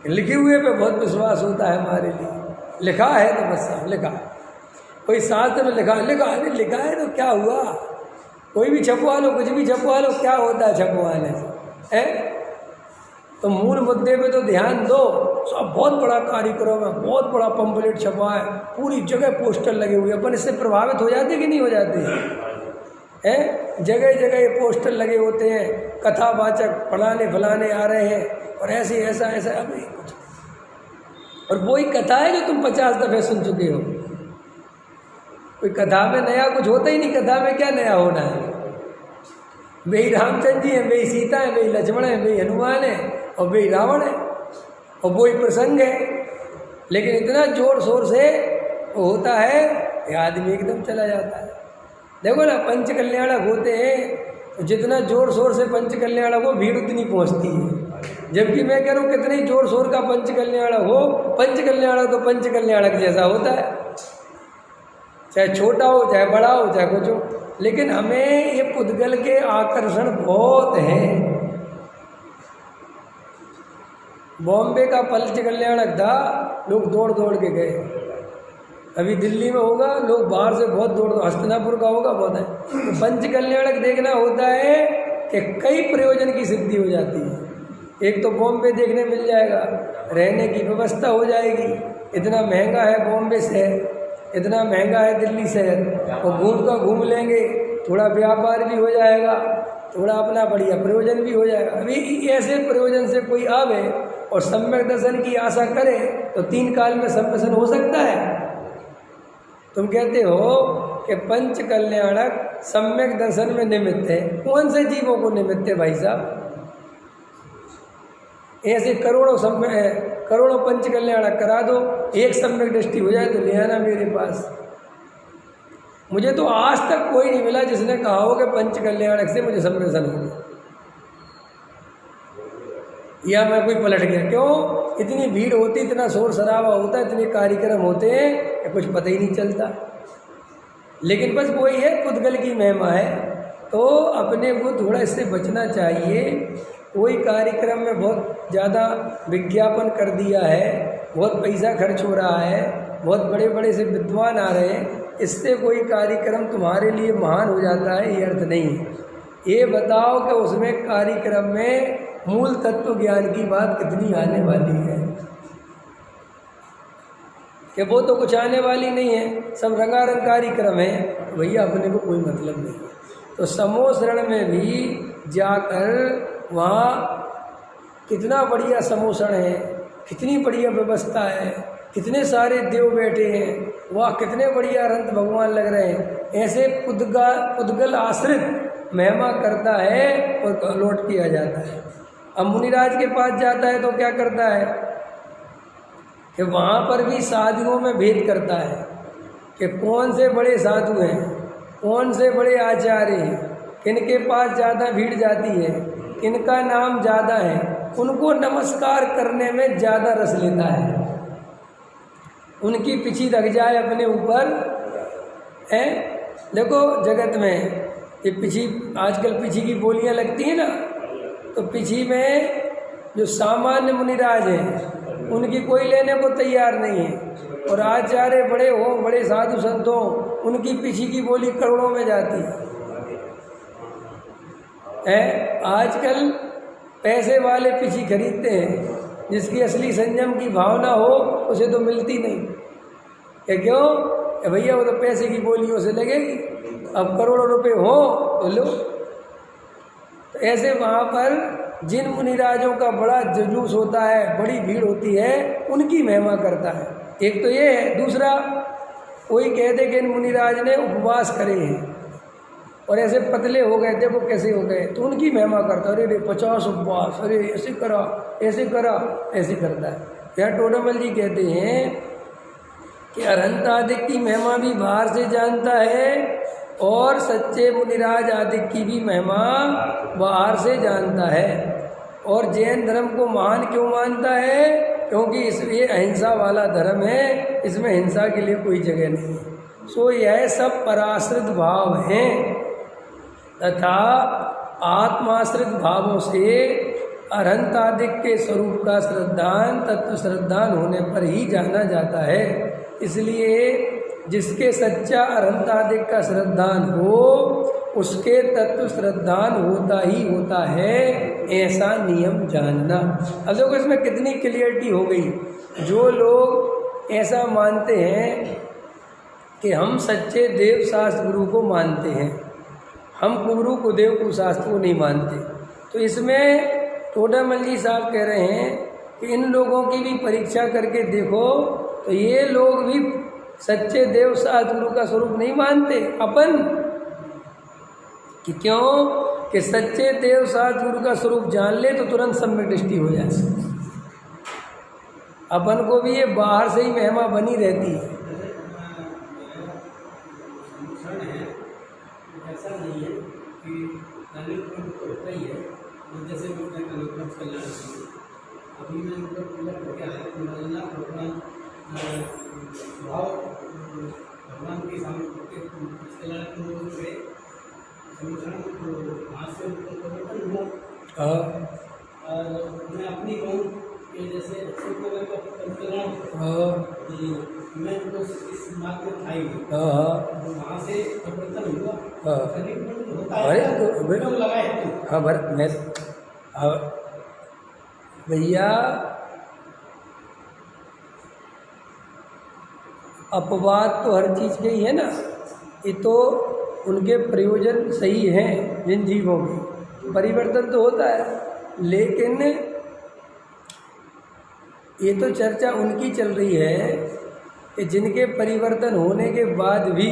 लिखे हुए पे बहुत विश्वास होता है हमारे लिए, लिखा है तो बस लिखा। कोई शास्त्र में लिखा अरे लिखा है तो क्या हुआ? कोई भी छपवा लो, कुछ भी छपवा लो, क्या होता है छपवाने से? तो मूल मुद्दे पे तो ध्यान दो। सब बहुत बड़ा कार्यक्रम है, बहुत बड़ा पंपलेट छपा है, पूरी जगह पोस्टर लगे हुए, अपन इससे प्रभावित हो जाते कि नहीं हो जाते हैं? जगह जगह ये पोस्टर लगे होते हैं, कथावाचक फलाने आ रहे हैं और ऐसे ऐसा अभी कुछ, और वही कथा है जो तुम 50 दफ़े सुन चुके हो। कोई कथा में नया कुछ होता ही नहीं। कथा में क्या नया होना है? वे ही रामचंद्र जी हैं, वे ही सीता है, वे ही लक्ष्मण है, वे ही हनुमान है और वे ही रावण है और वही प्रसंग है। लेकिन इतना जोर शोर से होता है कि आदमी एकदम चला जाता है। देखो ना, पंच कल्याणक होते हैं तो जितना जोर शोर से पंच कल्याणक हो, भीड़ उतनी पहुंचती है। जबकि मैं कह रहा हूँ कितने जोर शोर का पंच कल्याणक हो, पंच कल्याणक तो पंच कल्याणक जैसा होता है, चाहे छोटा हो चाहे बड़ा हो चाहे कुछ हो। लेकिन हमें ये पुद्गल के आकर्षण बहुत हैं। बॉम्बे का पंच कल्याणक था, लोग दौड़ दौड़ के गए। अभी दिल्ली में होगा, लोग बाहर से बहुत दौड़, हस्तिनापुर का होगा बहुत है। तो पंच कल्याणक देखना होता है कि कई प्रयोजन की सिद्धि हो जाती है। एक तो बॉम्बे देखने मिल जाएगा, रहने की व्यवस्था हो जाएगी। इतना महंगा है बॉम्बे शहर, इतना महंगा है दिल्ली शहर, और घूम लेंगे, थोड़ा व्यापार भी हो जाएगा, थोड़ा अपना बढ़िया प्रयोजन भी हो जाएगा। अभी ऐसे प्रयोजन से कोई आवे और सम्यक दर्शन की आशा करे तो 3 काल में सम्यसन हो सकता है? तुम कहते हो कि पंच कल्याणक सम्यक दर्शन में निमित्त है। कौन से जीवों को निमित्त है भाई साहब? ऐसे करोड़ों पंच कल्याणक करा दो, एक सम्यक दृष्टि हो जाए तो ले आना मेरे पास। मुझे तो आज तक कोई नहीं मिला जिसने कहा हो कि पंच कल्याणक से मुझे सम्यक दर्शन हो गया, या मैं कोई पलट गया। क्यों? इतनी भीड़ होती, इतना शोर शराबा होता, इतने कार्यक्रम होते हैं, कुछ पता ही नहीं चलता। लेकिन बस वही है, पुद्गल की महिमा है, तो अपने को थोड़ा इससे बचना चाहिए। कोई कार्यक्रम में बहुत ज़्यादा विज्ञापन कर दिया है, बहुत पैसा खर्च हो रहा है, बहुत बड़े बड़े से विद्वान आ रहे हैं, इससे कोई कार्यक्रम तुम्हारे लिए महान हो जाता है, ये अर्थ नहीं है। ये बताओ कि उसमें कार्यक्रम में मूल तत्व ज्ञान की बात कितनी आने वाली है, कि वो तो कुछ आने वाली नहीं है, सब रंगारंग कार्यक्रम है, भैया अपने को कोई मतलब नहीं। तो समोसरण में भी जाकर वहाँ कितना बढ़िया समोसण है, कितनी बढ़िया व्यवस्था है, कितने सारे देव बैठे हैं, वहाँ कितने बढ़िया अनंत भगवान लग रहे हैं। ऐसे पुद्गल आश्रित महिमा करता है और लौट किया जाता है। अब मुनिराज के पास जाता है तो क्या करता है कि वहाँ पर भी साधुओं में भेद करता है कि कौन से बड़े साधु हैं, कौन से बड़े आचार्य हैं, किनके पास ज़्यादा भीड़ जाती है, किनका नाम ज़्यादा है, उनको नमस्कार करने में ज़्यादा रस लेता है। उनकी पिछी रख जाए अपने ऊपर है। देखो जगत में ये पिछी, आजकल पिछी की बोलियां लगती हैं ना, तो पिछी में जो सामान्य मुनिराज हैं उनकी कोई लेने को तैयार नहीं है, और आचार्य बड़े हो, बड़े साधु संत हो, उनकी पिछी की बोली करोड़ों में जाती है। आजकल पैसे वाले पिछी खरीदते हैं, जिसकी असली संयम की भावना हो उसे तो मिलती नहीं है। क्यों? भैया वो तो पैसे की बोलियों से लगेगी, अब करोड़ों रुपए हो तो लो। तो ऐसे वहाँ पर जिन मुनिराजों का बड़ा जुलूस होता है, बड़ी भीड़ होती है, उनकी महिमा करता है। एक तो ये है। दूसरा, कोई कह दे कि इन मुनिराज ने उपवास करे हैं और ऐसे पतले हो गए, देखो कैसे हो गए, तो उनकी महिमा करता है। अरे 50 उपवास, अरे ऐसे करा, ऐसे करा, ऐसे करता है। यहाँ टोडामल जी कहते हैं कि अरहंत आदि की महिमा भी बाहर से जानता है और सच्चे मुनिराज आदि की भी महिमा बाहर से जानता है। और जैन धर्म को महान क्यों मानता है? क्योंकि ये अहिंसा वाला धर्म है, इसमें हिंसा के लिए कोई जगह नहीं है। सो यह सब पराश्रित भाव हैं, तथा आत्माश्रित भावों से अरहंत आदि के स्वरूप का श्रद्धान तत्व श्रद्धान होने पर ही जाना जाता है। इसलिए जिसके सच्चा अरहंत आदि का श्रद्धान हो उसके तत्व श्रद्धान होता ही होता है, ऐसा नियम जानना। अब देखो इसमें कितनी क्लियरिटी हो गई। जो लोग ऐसा मानते हैं कि हम सच्चे देव शास्त्र गुरु को मानते हैं, हम गुरु को देव को शास्त्र को नहीं मानते, तो इसमें टोडामल जी साहब कह रहे हैं कि इन लोगों की भी परीक्षा करके देखो, तो ये लोग भी सच्चे देव शास्त्र गुरु का स्वरूप नहीं मानते अपन। कि क्यों? कि सच्चे देव शास्त्र गुरु का स्वरूप जान ले तो तुरंत सम्यक दृष्टि हो जाए। अपन को भी ये बाहर से ही महिमा बनी रहती है। ऐसा नहीं है कि होता ही है। जैसे अभी मैं क्या है भाव भगवान के सामने मैं अपनी कहूँ कि जैसे मैं तो इस बात में था ही वहाँ से परिवर्तन हुआ, होता है। हाँ मैं भैया अपवाद तो हर चीज़ के ही है ना, ये तो उनके प्रयोजन सही हैं। जिन जीवों के परिवर्तन तो होता है, लेकिन ये तो चर्चा उनकी चल रही है कि जिनके परिवर्तन होने के बाद भी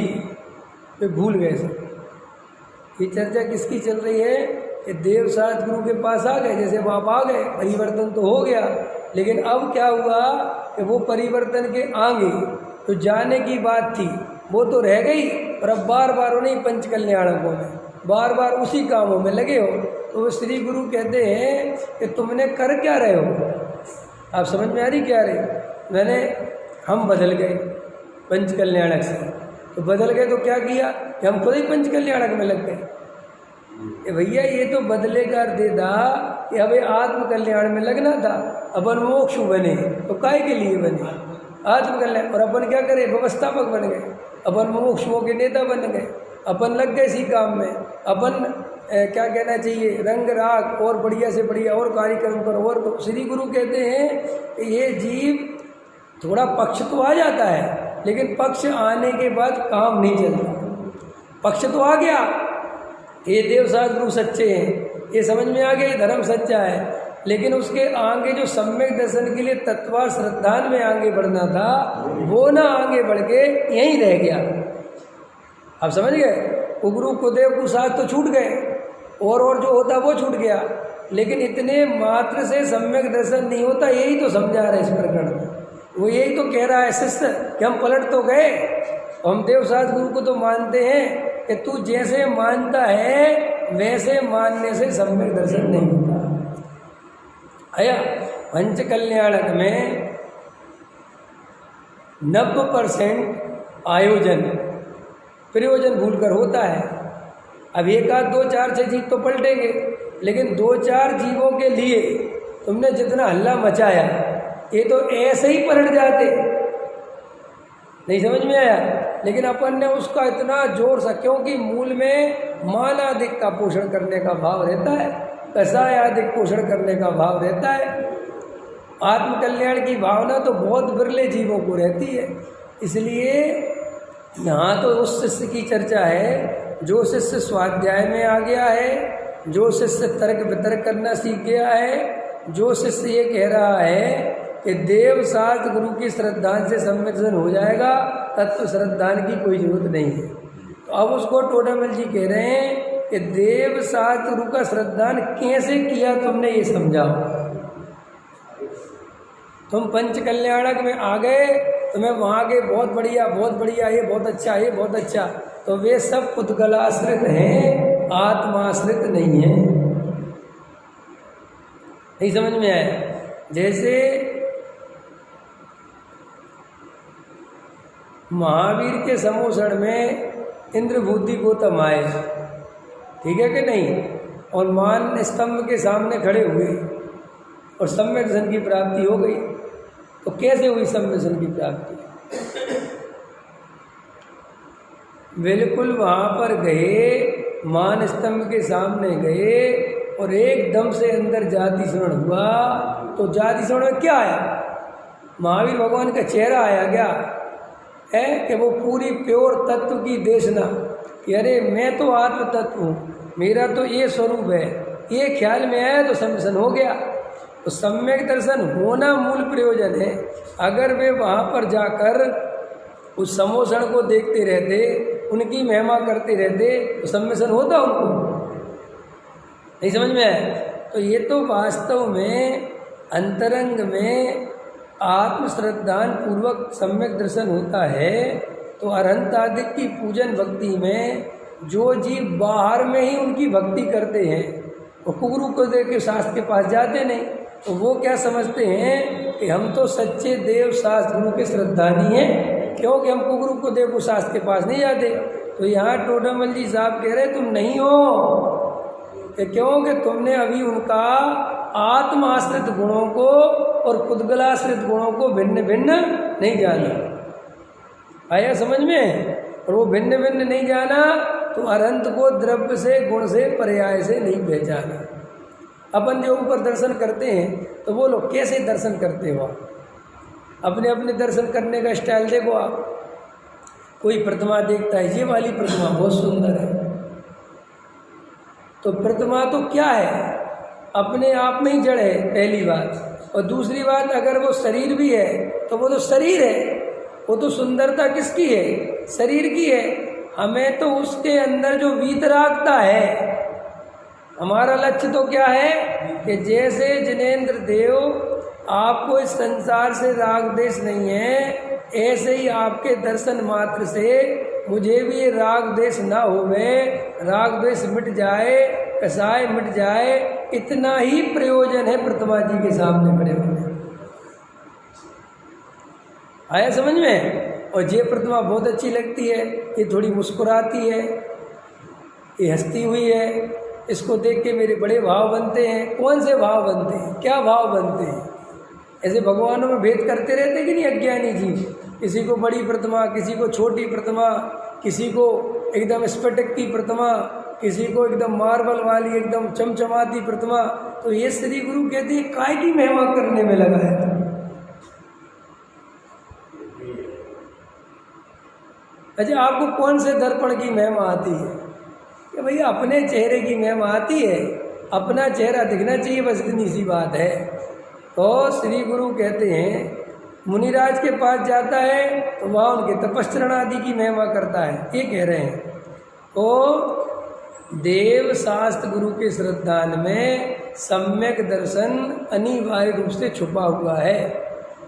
वे भूल गए सब। ये चर्चा किसकी चल रही है कि देव साथ गुरु के पास आ गए, जैसे बाप आ गए, परिवर्तन तो हो गया, लेकिन अब क्या हुआ कि वो परिवर्तन के आगे तो जाने की बात थी वो तो रह गई, और अब बार बार उन्हीं पंच कल्याणकों में बार बार उसी कामों में लगे हो। तो वो श्री गुरु कहते हैं कि तुमने कर क्या रहे हो? आप समझ में आ रही क्या रहे? हम बदल गए पंच कल्याणक से, तो बदल गए तो क्या किया कि हम खुद ही पंच कल्याणक में लग गए। भैया ये तो बदले का अर्थ था कि अब आत्म कल्याण में लगना था, अपन मोक्ष बने तो काय के लिए बने? आत्म कल्याण। और अपन क्या करें? व्यवस्थापक बन गए, अपन मोक्षों के नेता बन गए, अपन लग गए इसी काम में। अपन क्या कहना चाहिए, रंग राग और बढ़िया से बढ़िया और कार्यक्रम पर। और तो श्री गुरु कहते हैं कि ये जीव थोड़ा पक्ष तो आ जाता है, लेकिन पक्ष आने के बाद काम नहीं चलता। पक्ष तो आ गया, ये देवसात गुरु सच्चे हैं, ये समझ में आ गया ये धर्म सच्चा है, लेकिन उसके आगे जो सम्यक दर्शन के लिए तत्वार श्रद्धान में आगे बढ़ना था वो ना आगे बढ़ के यहीं रह गया। आप समझ गए? गुरु कुदेव कुशास्त्र तो छूट गए, और जो होता वो छूट गया, लेकिन इतने मात्र से सम्यक दर्शन नहीं होता। यही तो समझा रहा है इस प्रकरण में, वो यही तो कह रहा है शिष्य कि हम पलट तो गए, हम देवसात गुरु को तो मानते हैं कि तू जैसे मानता है वैसे मानने से सम्यक दर्शन नहीं होता। आया पंच कल्याणक में 90% आयोजन प्रयोजन भूलकर होता है। अब एक आध 2 4 6 जीव तो पलटेंगे, लेकिन 2 4 जीवों के लिए तुमने जितना हल्ला मचाया ये तो ऐसे ही पलट जाते। नहीं समझ में आया? लेकिन अपन ने उसका इतना जोर सा, क्योंकि मूल में मान आदिक का पोषण करने का भाव रहता है, कसाय आदिक पोषण करने का भाव रहता है। आत्म कल्याण की भावना तो बहुत बिरले जीवों को रहती है। इसलिए यहाँ तो उस शिष्य की चर्चा है जो शिष्य स्वाध्याय में आ गया है, जो शिष्य तर्क वितर्क करना सीख गया है, जो शिष्य ये कह रहा है कि देव साथ गुरु की श्रद्धान से सम्मिलन हो जाएगा, तत्व श्रद्धान की कोई जरूरत नहीं है। तो अब उसको टोडामल जी कह रहे हैं कि देव साथ गुरु का श्रद्धान कैसे किया तुमने ये समझाओ। तुम पंच कल्याणक में आ गए, तुम्हें वहाँ के बहुत बढ़िया ये बहुत अच्छा, ये बहुत अच्छा, तो वे सब पुद्गलाश्रित हैं, आत्माश्रित नहीं है। नहीं समझ में आया? जैसे महावीर के समोषण में इंद्रभूति गौतम आए, ठीक है कि नहीं, और मान स्तंभ के सामने खड़े हुए और सम्यक दर्शन की प्राप्ति हो गई। तो कैसे हुई सम्यक दर्शन की प्राप्ति? बिल्कुल वहाँ पर गए, मान स्तंभ के सामने गए और एकदम से अंदर जाति स्मरण हुआ। तो जाति स्मरण में क्या आया? महावीर भगवान का चेहरा आया क्या है कि वो पूरी प्योर तत्व की देशना कि अरे मैं तो आत्म तत्व हूँ, मेरा तो ये स्वरूप है, ये ख्याल में आया तो सम्मिलन हो गया। तो सम्यक दर्शन होना मूल प्रयोजन है। अगर वे वहाँ पर जाकर उस समोषण को देखते रहते, उनकी महिमा करते रहते, तो सम्मिलन होता उनको? नहीं समझ में आया? तो ये तो वास्तव में अंतरंग में आत्मश्रद्धान पूर्वक सम्यक दर्शन होता है। तो अरहंत आदि की पूजन भक्ति में जो जीव बाहर में ही उनकी भक्ति करते हैं, वो कुगुरु को देख के शास्त्र के पास जाते नहीं, तो वो क्या समझते हैं कि हम तो सच्चे देव शास्त्र गुरु के श्रद्धानी हैं, क्योंकि हम कुगुरु को देव को शास्त्र के पास नहीं जाते। तो यहाँ टोडामल जी साहब कह रहे तुम नहीं हो, क्योंकि तुमने अभी उनका आत्माश्रित गुणों को और पुद्गलाश्रित गुणों को भिन्न भिन्न नहीं जाना। आया समझ में? और वो भिन्न भिन्न नहीं जाना तो अनंत को द्रव्य से, गुण से, पर्याय से नहीं पहचाना। अपन जो ऊपर दर्शन करते हैं तो वो लोग कैसे दर्शन करते हो? अपने अपने दर्शन करने का स्टाइल देखो आप। कोई प्रतिमा देखता है, ये वाली प्रतिमा बहुत सुंदर है, तो प्रतिमा तो क्या है? अपने आप में ही जड़ है, पहली बात। और दूसरी बात, अगर वो शरीर भी है तो वो तो शरीर है, वो तो सुंदरता किसकी है? शरीर की है। हमें तो उसके अंदर जो वीतरागता है, हमारा लक्ष्य तो क्या है कि जैसे जिनेंद्र देव आपको इस संसार से राग द्वेष नहीं है, ऐसे ही आपके दर्शन मात्र से मुझे भी ये राग द्वेष ना होवे, राग द्वेष मिट जाए, कसाय मिट जाए, इतना ही प्रयोजन है प्रतिमा जी के सामने खड़े होने। आया समझ में? और ये प्रतिमा बहुत अच्छी लगती है, ये थोड़ी मुस्कुराती है, ये हंसती हुई है, इसको देख के मेरे बड़े भाव बनते हैं। कौन से भाव बनते हैं? क्या भाव बनते हैं? ऐसे भगवानों में भेद करते रहते कि नहीं अज्ञानी जीव? किसी को बड़ी प्रतिमा, किसी को छोटी प्रतिमा, किसी को एकदम स्फटिक की प्रतिमा, किसी को एकदम मार्बल वाली एकदम चमचमाती प्रतिमा। तो ये श्री गुरु कहते हैं काय की महिमा करने में लगा है। अच्छा, आपको कौन से दर्पण की महिमा आती है? कि भैया अपने चेहरे की महिमा आती है, अपना चेहरा दिखना चाहिए, बस इतनी सी बात है। तो श्री गुरु कहते हैं मुनिराज के पास जाता है तो वहाँ उनके तपश्चरण आदि की महिमा करता है, ये कह रहे हैं। तो देव शास्त्र गुरु के श्रद्धान में सम्यक दर्शन अनिवार्य रूप से छुपा हुआ है।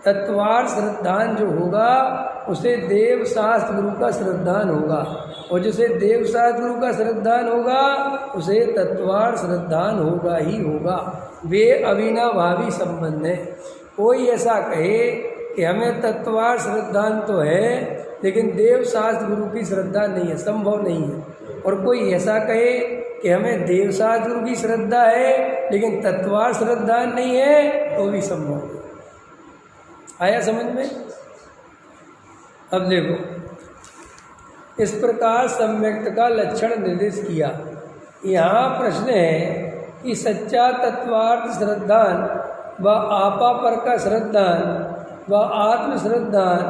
तत्वार श्रद्धान जो होगा उसे देव शास्त्र गुरु का श्रद्धान होगा, और जिसे देव शास्त्र गुरु का श्रद्धान होगा उसे तत्वार श्रद्धान होगा ही होगा। वे अविनाभावी संबंध है। कोई ऐसा कहे कि हमें तत्वार श्रद्धान तो है लेकिन देव शास्त्र गुरु की श्रद्धा नहीं है, संभव नहीं है। और कोई ऐसा कहे कि हमें देव शास्त्र गुरु की श्रद्धा है लेकिन तत्वार श्रद्धा नहीं है, तो भी संभव है। आया समझ में? अब देखो, इस प्रकार सम्यक्त का लक्षण निर्देश किया। यहाँ प्रश्न है कि सच्चा तत्वार्थ श्रद्धान व आपा पर का श्रद्धान व आत्म श्रद्धान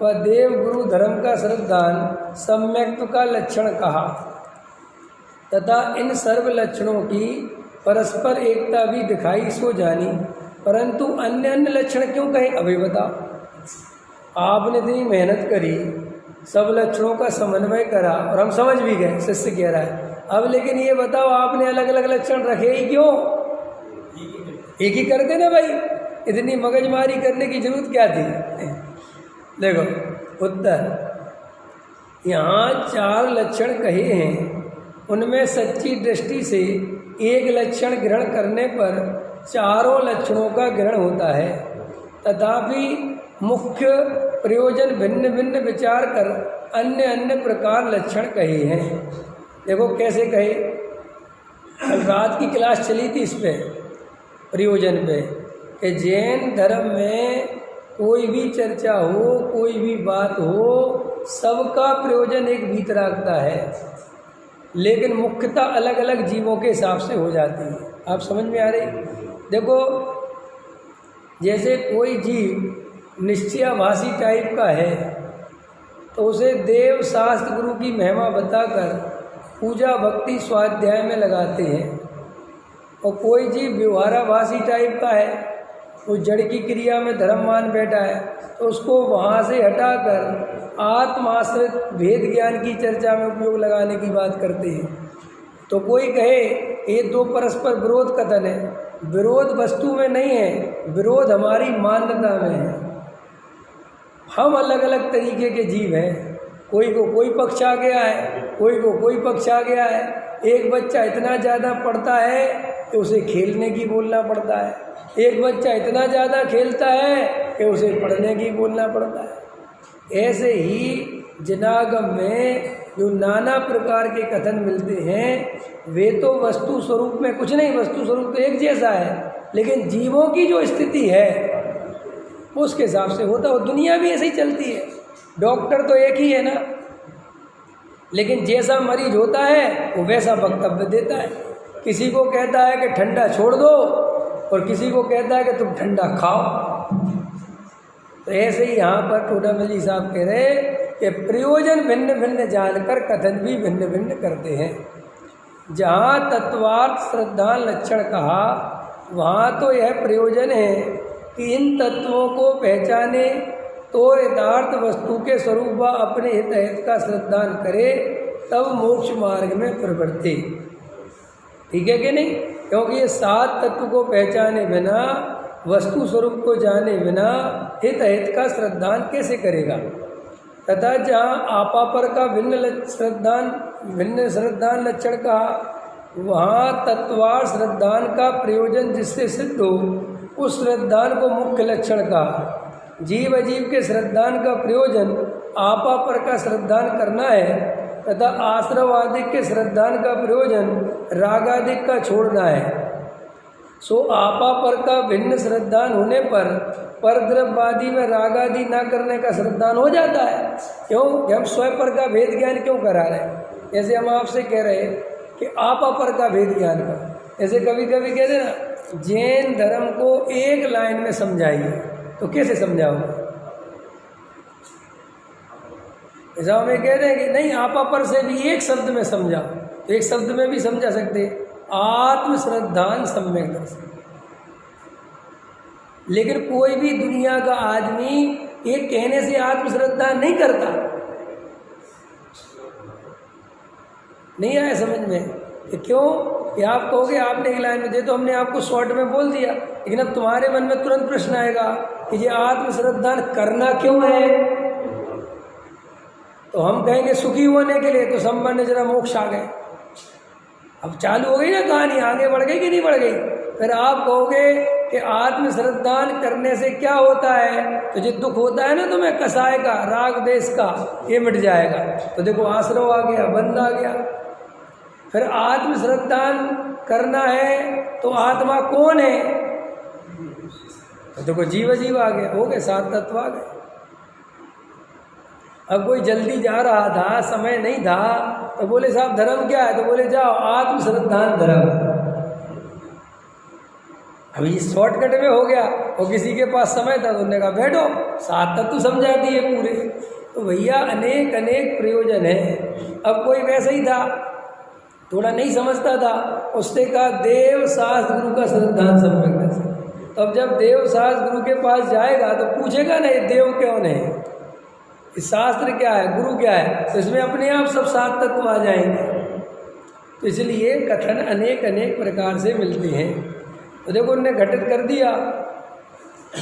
व देव गुरु धर्म का श्रद्धान सम्यक्त का लक्षण कहा, तथा इन सर्व लक्षणों की परस्पर एकता भी दिखाई सो जानी, परंतु अन्य अन्य लक्षण क्यों कहें? अभी बताओ। आपने इतनी मेहनत करी, सब लक्षणों का समन्वय करा और हम समझ भी गए, शिष्य कह रहा है। अब लेकिन ये बताओ आपने अलग अलग लक्षण रखे ही क्यों? एक ही कर देना भाई, इतनी मगजमारी करने की जरूरत क्या थी? देखो उत्तर, यहाँ 4 लक्षण कहे हैं, उनमें सच्ची दृष्टि से एक लक्षण ग्रहण करने पर चारों लक्षणों का ग्रहण होता है। तथापि मुख्य प्रयोजन भिन्न भिन्न विचार कर अन्य अन्य प्रकार लक्षण कहे हैं। देखो कैसे कहे, कल रात की क्लास चली थी इस पे प्रयोजन पे कि जैन धर्म में कोई भी चर्चा हो, कोई भी बात हो, सबका प्रयोजन एक वीतरागता है, लेकिन मुख्यतः अलग अलग जीवों के हिसाब से हो जाती है। आप समझ में आ रही? देखो जैसे कोई जीव निश्चयाभासी टाइप का है तो उसे देव शास्त्र गुरु की महिमा बताकर पूजा भक्ति स्वाध्याय में लगाते हैं, और कोई जीव व्यवहाराभासी टाइप का है, वो जड़ की क्रिया में धर्म मान बैठा है, तो उसको वहाँ से हटाकर आत्माश्रित भेद ज्ञान की चर्चा में उपयोग लगाने की बात करते हैं। तो कोई कहे ये 2 परस्पर विरोध कथन है। विरोध वस्तु में नहीं है, विरोध हमारी मान्यता में है। हम अलग अलग तरीके के जीव हैं, कोई को कोई पक्ष आ गया है, कोई को कोई पक्ष आ गया है। एक बच्चा इतना ज़्यादा पढ़ता है कि उसे खेलने की बोलना पड़ता है, एक बच्चा इतना ज़्यादा खेलता है कि उसे पढ़ने की बोलना पड़ता है। ऐसे ही जनागम में जो नाना प्रकार के कथन मिलते हैं, वे तो वस्तु स्वरूप में कुछ नहीं, वस्तु स्वरूप तो एक जैसा है, लेकिन जीवों की जो स्थिति है उसके हिसाब से होता है। और दुनिया भी ऐसे ही चलती है, डॉक्टर तो एक ही है ना, लेकिन जैसा मरीज होता है वो वैसा वक्तव्य देता है। किसी को कहता है कि ठंडा छोड़ दो और किसी को कहता है कि तुम ठंडा खाओ। तो ऐसे ही यहाँ पर टोडामल जी साहब कह रहे कि प्रयोजन भिन्न भिन्न जानकर कथन भी भिन्न भिन्न करते हैं। जहाँ तत्वार्थ श्रद्धा लक्षण कहा, वहाँ तो यह प्रयोजन है कि इन तत्वों को पहचाने तो यथार्थ वस्तु के स्वरूप व अपने हित हित का श्रद्धान करे, तब मोक्ष मार्ग में प्रवृत्ति। ठीक है कि नहीं? क्योंकि ये 7 तत्व को पहचाने बिना, वस्तु स्वरूप को जाने बिना हित हित का श्रद्धान कैसे करेगा? तथा जहाँ आपापर का भिन्न श्रद्धान लक्षण का, वहाँ तत्वार श्रद्धान का प्रयोजन जिससे सिद्ध हो, उस श्रद्धान को मुख्य लक्षण का। जीव अजीव के श्रद्धान का प्रयोजन आपापर का श्रद्धान करना है, तथा आश्रवादिक के श्रद्धान का प्रयोजन रागादिक का छोड़ना है। सो आपापर का भिन्न श्रद्धान होने पर परद्रव्यवादी में रागादि ना करने का श्रद्धान हो जाता है। क्यों? कि हम स्वपर का भेद ज्ञान क्यों करा रहे हैं? जैसे हम आपसे कह रहे हैं कि आपापर का भेद ज्ञान का, ऐसे कभी कभी कहते ना जैन धर्म को एक लाइन में समझाइए, तो कैसे समझाओगे? ऐसा हमें कह रहे हैं कि नहीं, आपापर से भी एक शब्द में समझाओ, तो एक शब्द में भी समझा सकते, आत्मश्रद्धान सम्यक दर्शन। लेकिन कोई भी दुनिया का आदमी एक कहने से आत्मश्रद्धा नहीं करता। नहीं आया समझ में? कि क्यों? कि आप कहोगे आपने एक लाइन में दे, तो हमने आपको शॉर्ट में बोल दिया, लेकिन अब तुम्हारे मन में तुरंत प्रश्न आएगा कि ये आत्मश्रद्धान करना क्यों है? तो हम कहेंगे सुखी होने के लिए, तो संबंध जरा मोक्ष आ गए। अब चालू हो गई ना कहानी, आगे बढ़ गई कि नहीं बढ़ गई? फिर आप कहोगे कि आत्मश्रद्धान करने से क्या होता है? तो जो दुख होता है ना तुम्हें कसाय का, राग देश का, ये मिट जाएगा। तो देखो आश्रव आ गया, बंध आ गया। फिर आत्मश्रद्धान करना है तो आत्मा कौन है? तो देखो जीव जीव आ गया, हो गए 7 तत्व आ गए। अब कोई जल्दी जा रहा था, समय नहीं था, तो बोले साहब धर्म क्या है? तो बोले जाओ आत्मश्रद्धान धर्म। अभी इस शॉर्टकट में हो गया, और किसी के पास समय था तो उन्होंने कहा बैठो 7 तत्व समझा दिए पूरे। तो भैया अनेक अनेक प्रयोजन है। अब कोई वैसा ही था, थोड़ा नहीं समझता था, उसने कहा देव शास्त्र गुरु का श्रद्धान सम्यक दर्शन। तो अब जब देव शास्त्र गुरु के पास जाएगा तो पूछेगा ना ये देव कौन है, शास्त्र क्या है, गुरु क्या है? तो इसमें अपने आप सब 7 तत्व आ जाएंगे। तो इसलिए कथन अनेक अनेक प्रकार से मिलते हैं। तो देखो उन्होंने घटित कर दिया,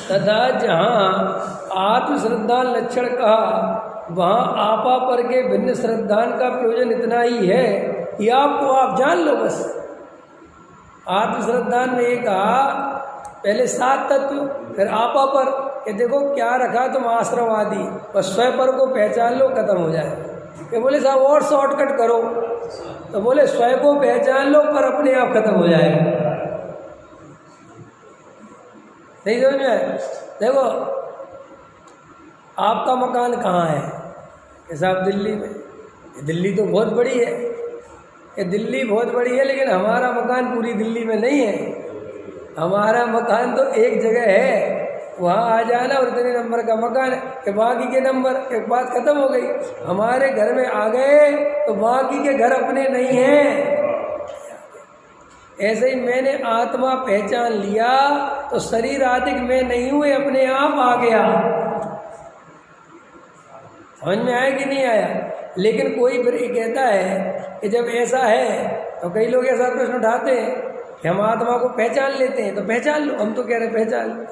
तथा जहाँ आत्मश्रद्धान लक्षण कहा, वहाँ आपापर के भिन्न श्रद्धान का प्रयोजन इतना ही है कि आपको आप जान लो बस। आत्मश्रद्धान में एक कहा पहले 7 तत्व, फिर आपापर, कि देखो क्या रखा तुम आश्रवादी, बस स्वपर को पहचान लो, खत्म हो जाएगा। कि बोले साहब और शॉर्टकट करो, तो बोले स्वयं को पहचान लो पर अपने आप खत्म हो जाएगा। नहीं समझ में? देखो आपका मकान कहाँ है? कि साहब दिल्ली में। दिल्ली तो बहुत बड़ी है, ये दिल्ली बहुत बड़ी है, लेकिन हमारा मकान पूरी दिल्ली में नहीं है। हमारा मकान तो एक जगह है, वहाँ आ जाना और इतने नंबर का मकान है, कि बाकी के नंबर, एक बात खत्म हो गई। हमारे घर में आ गए तो बाकी के घर अपने नहीं हैं। ऐसे ही मैंने आत्मा पहचान लिया तो शरीर आदिक में नहीं हुए, अपने आप आ गया। समझ में आया कि नहीं आया? लेकिन कोई फिर कहता है कि जब ऐसा है, तो कई लोग ऐसा प्रश्न उठाते हैं कि हम आत्मा को पहचान लेते हैं, तो पहचान लो। हम तो कह रहे हैं पहचान लो,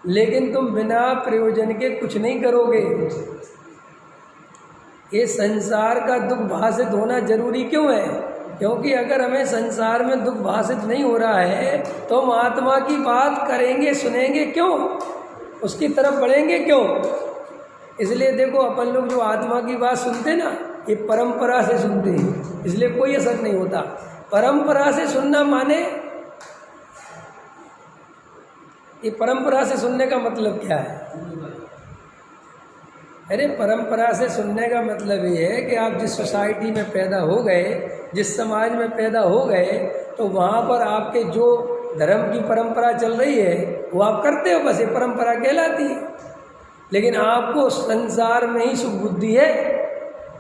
लेकिन तुम बिना प्रयोजन के कुछ नहीं करोगे। ये संसार का दुख भाषित होना जरूरी क्यों है? क्योंकि अगर हमें संसार में दुख भाषित नहीं हो रहा है तो हम आत्मा की बात करेंगे, सुनेंगे क्यों? उसकी तरफ बढ़ेंगे क्यों? इसलिए देखो अपन लोग जो आत्मा की बात सुनते ना, ये परंपरा से सुनते हैं, इसलिए कोई असर नहीं होता। परंपरा से सुनना माने, ये परंपरा से सुनने का मतलब क्या है? अरे परंपरा से सुनने का मतलब ये है कि आप जिस सोसाइटी में पैदा हो गए, जिस समाज में पैदा हो गए, तो वहाँ पर आपके जो धर्म की परंपरा चल रही है वो आप करते हो, बस ये परंपरा कहलाती है। लेकिन आपको संसार में ही सुख बुद्धि है।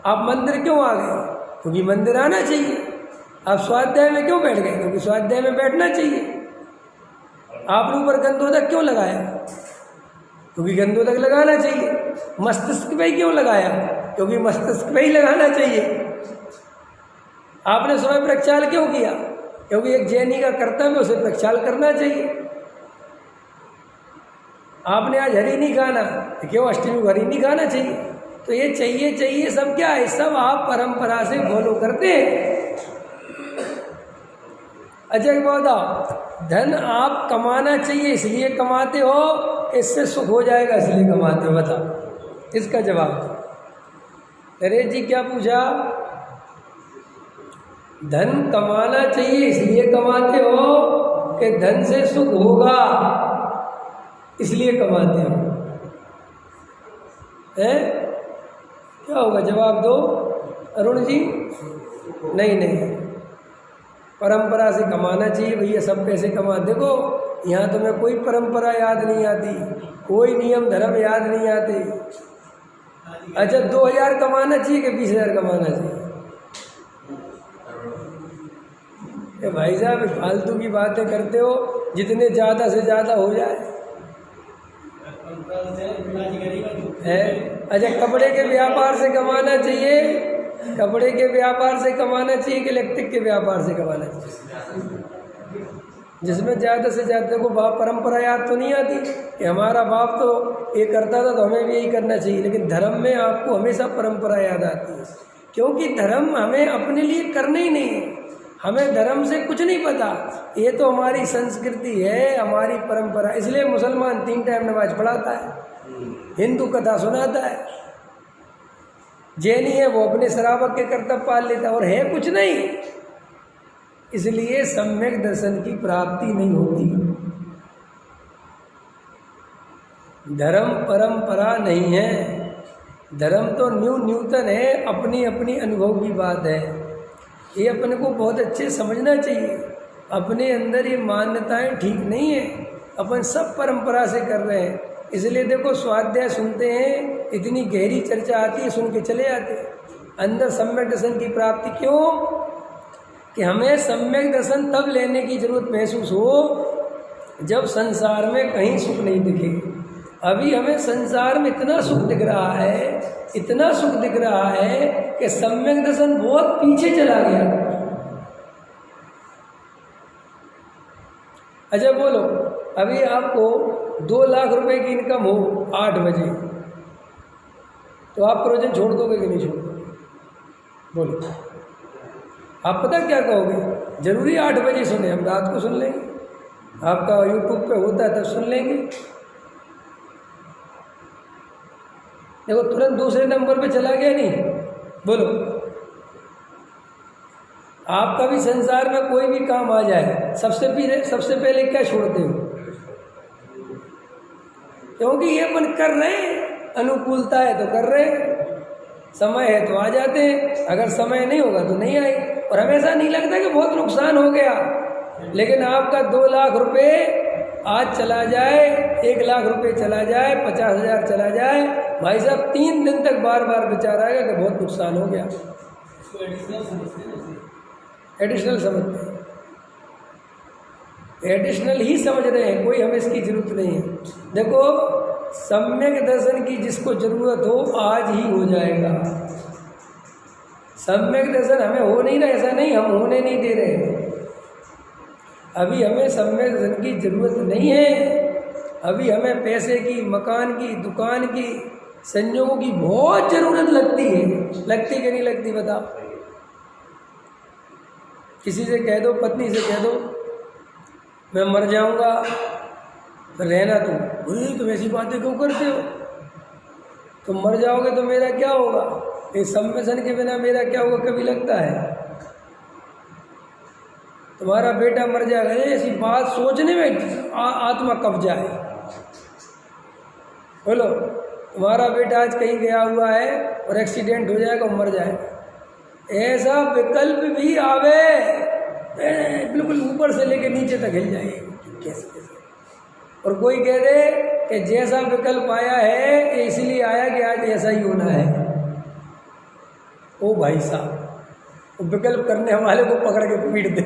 आप मंदिर क्यों आ गए? क्योंकि मंदिर आना चाहिए। आप स्वाध्याय में क्यों बैठ गए? क्योंकि स्वाध्याय में बैठना चाहिए। आपने ऊपर गंधोदक क्यों लगाया? क्योंकि गंदों तक लगाना चाहिए। मस्तिष्क पे ही क्यों लगाया? क्योंकि मस्तिष्क पे ही लगाना चाहिए। आपने समय प्रक्षाल क्यों किया? क्योंकि एक जैनी का कर्तव्य उसे प्रक्षाल करना चाहिए। आपने आज हरी नहीं खाना, तो क्यों अष्टमी को हरी नहीं खाना चाहिए? तो ये चाहिए सब क्या है? सब आप परंपरा से फॉलो करते हैं। अच्छा बताओ, धन आप कमाना चाहिए इसलिए कमाते हो, इससे सुख हो जाएगा इसलिए कमाते हो? बताओ, इसका जवाब दो। अरे जी क्या पूछा? धन कमाना चाहिए इसलिए कमाते हो कि धन से सुख होगा इसलिए कमाते हो? हैं? क्या होगा? जवाब दो अरुण जी। नहीं, परंपरा से कमाना चाहिए भैया, सब पैसे कमा। देखो यहाँ तुम्हें कोई परंपरा याद नहीं आती, कोई नियम धर्म याद नहीं आते। अच्छा 2000 कमाना चाहिए कि 20,000 कमाना चाहिए? भाई साहब फालतू की बातें करते हो, जितने ज़्यादा से ज़्यादा हो जाए है। अच्छा कपड़े के व्यापार से कमाना चाहिए, कपड़े के व्यापार से कमाना चाहिए कि इलेक्ट्रिक के व्यापार से कमाना चाहिए? जिसमें ज़्यादा से ज़्यादा को बाप परंपरा याद तो नहीं आती कि हमारा बाप तो ये करता था तो हमें भी यही करना चाहिए। लेकिन धर्म में आपको हमेशा परंपरा याद आती है, क्योंकि धर्म हमें अपने लिए करना ही नहीं है। हमें धर्म से कुछ नहीं पता, ये तो हमारी संस्कृति है, हमारी परंपरा। इसलिए मुसलमान 3 टाइम नमाज पढ़ाता है, हिंदू कथा सुनाता है, जैनी है वो अपने श्रावक के कर्तव्य पाल लेता है, और है कुछ नहीं। इसलिए सम्यक दर्शन की प्राप्ति नहीं होती। धर्म परंपरा नहीं है, धर्म तो न्यूनतन है, अपनी अपनी अनुभव की बात है। ये अपने को बहुत अच्छे समझना चाहिए। अपने अंदर ये मान्यताएं ठीक नहीं है, अपन सब परंपरा से कर रहे हैं। इसलिए देखो स्वाध्याय सुनते हैं, इतनी गहरी चर्चा आती है, सुन के चले आते हैं। अंदर सम्यक दर्शन की प्राप्ति क्यों? कि हमें सम्यक दर्शन तब लेने की जरूरत महसूस हो जब संसार में कहीं सुख नहीं दिखे। अभी हमें संसार में इतना सुख दिख रहा है, इतना सुख दिख रहा है कि सम्यक दर्शन बहुत पीछे चला गया। अच्छा बोलो, अभी आपको 2 लाख रुपए की इनकम हो 8 बजे, तो आप प्रवचन छोड़ दोगे कि नहीं छोड़ दोगे? बोलो, आप पता क्या कहोगे? जरूरी 8 बजे सुने, हम रात को सुन लेंगे, आपका यूट्यूब पे होता है तब सुन लेंगे। देखो तुरंत दूसरे नंबर पे चला गया नहीं? बोलो, आपका भी संसार में कोई भी काम आ जाए, सबसे पहले क्या छोड़ते हो? क्योंकि ये अपन कर रहे हैं, अनुकूलता है तो कर रहे हैं, समय है तो आ जाते हैं, अगर समय नहीं होगा तो नहीं आए। और हमेशा नहीं लगता कि बहुत नुकसान हो गया। लेकिन आपका 2 लाख रुपए आज चला जाए, 1 लाख रुपए चला जाए, 50,000 चला जाए, भाई साहब 3 दिन तक बार बार विचार आएगा कि बहुत नुकसान हो गया। एडिशनल समझते हैं, एडिशनल ही समझ रहे हैं, कोई हमें इसकी जरूरत नहीं है। देखो सम्यक दर्शन की जिसको जरूरत हो आज ही हो जाएगा। सम्यक दर्शन हमें हो नहीं रहा, ऐसा नहीं हम होने नहीं दे रहे। अभी हमें सम्यक दर्शन की जरूरत नहीं है। अभी हमें पैसे की, मकान की, दुकान की, संयोगों की बहुत जरूरत लगती है। लगती कि नहीं लगती बताओ? किसी से कह दो, पत्नी से कह दो मैं मर जाऊंगा तो रहना तुम ऐसी बातें क्यों करते हो? तुम मर जाओगे तो मेरा क्या होगा? इस सम्मेलन के बिना मेरा क्या होगा? कभी लगता है? तुम्हारा बेटा मर जाएगा, ऐसी बात सोचने में आत्मा कब जाए? बोलो, तुम्हारा बेटा आज कहीं गया हुआ है और एक्सीडेंट हो जाएगा और मर जाएगा, ऐसा विकल्प भी आवे बिल्कुल ऊपर से लेकर नीचे तक हिल जाएगी कैसे? और कोई कह दे कि जैसा विकल्प आया है ये इसलिए आया कि आज ऐसा ही होना है। ओ भाई साहब, वो विकल्प करने वाले को पकड़ के पीट दे।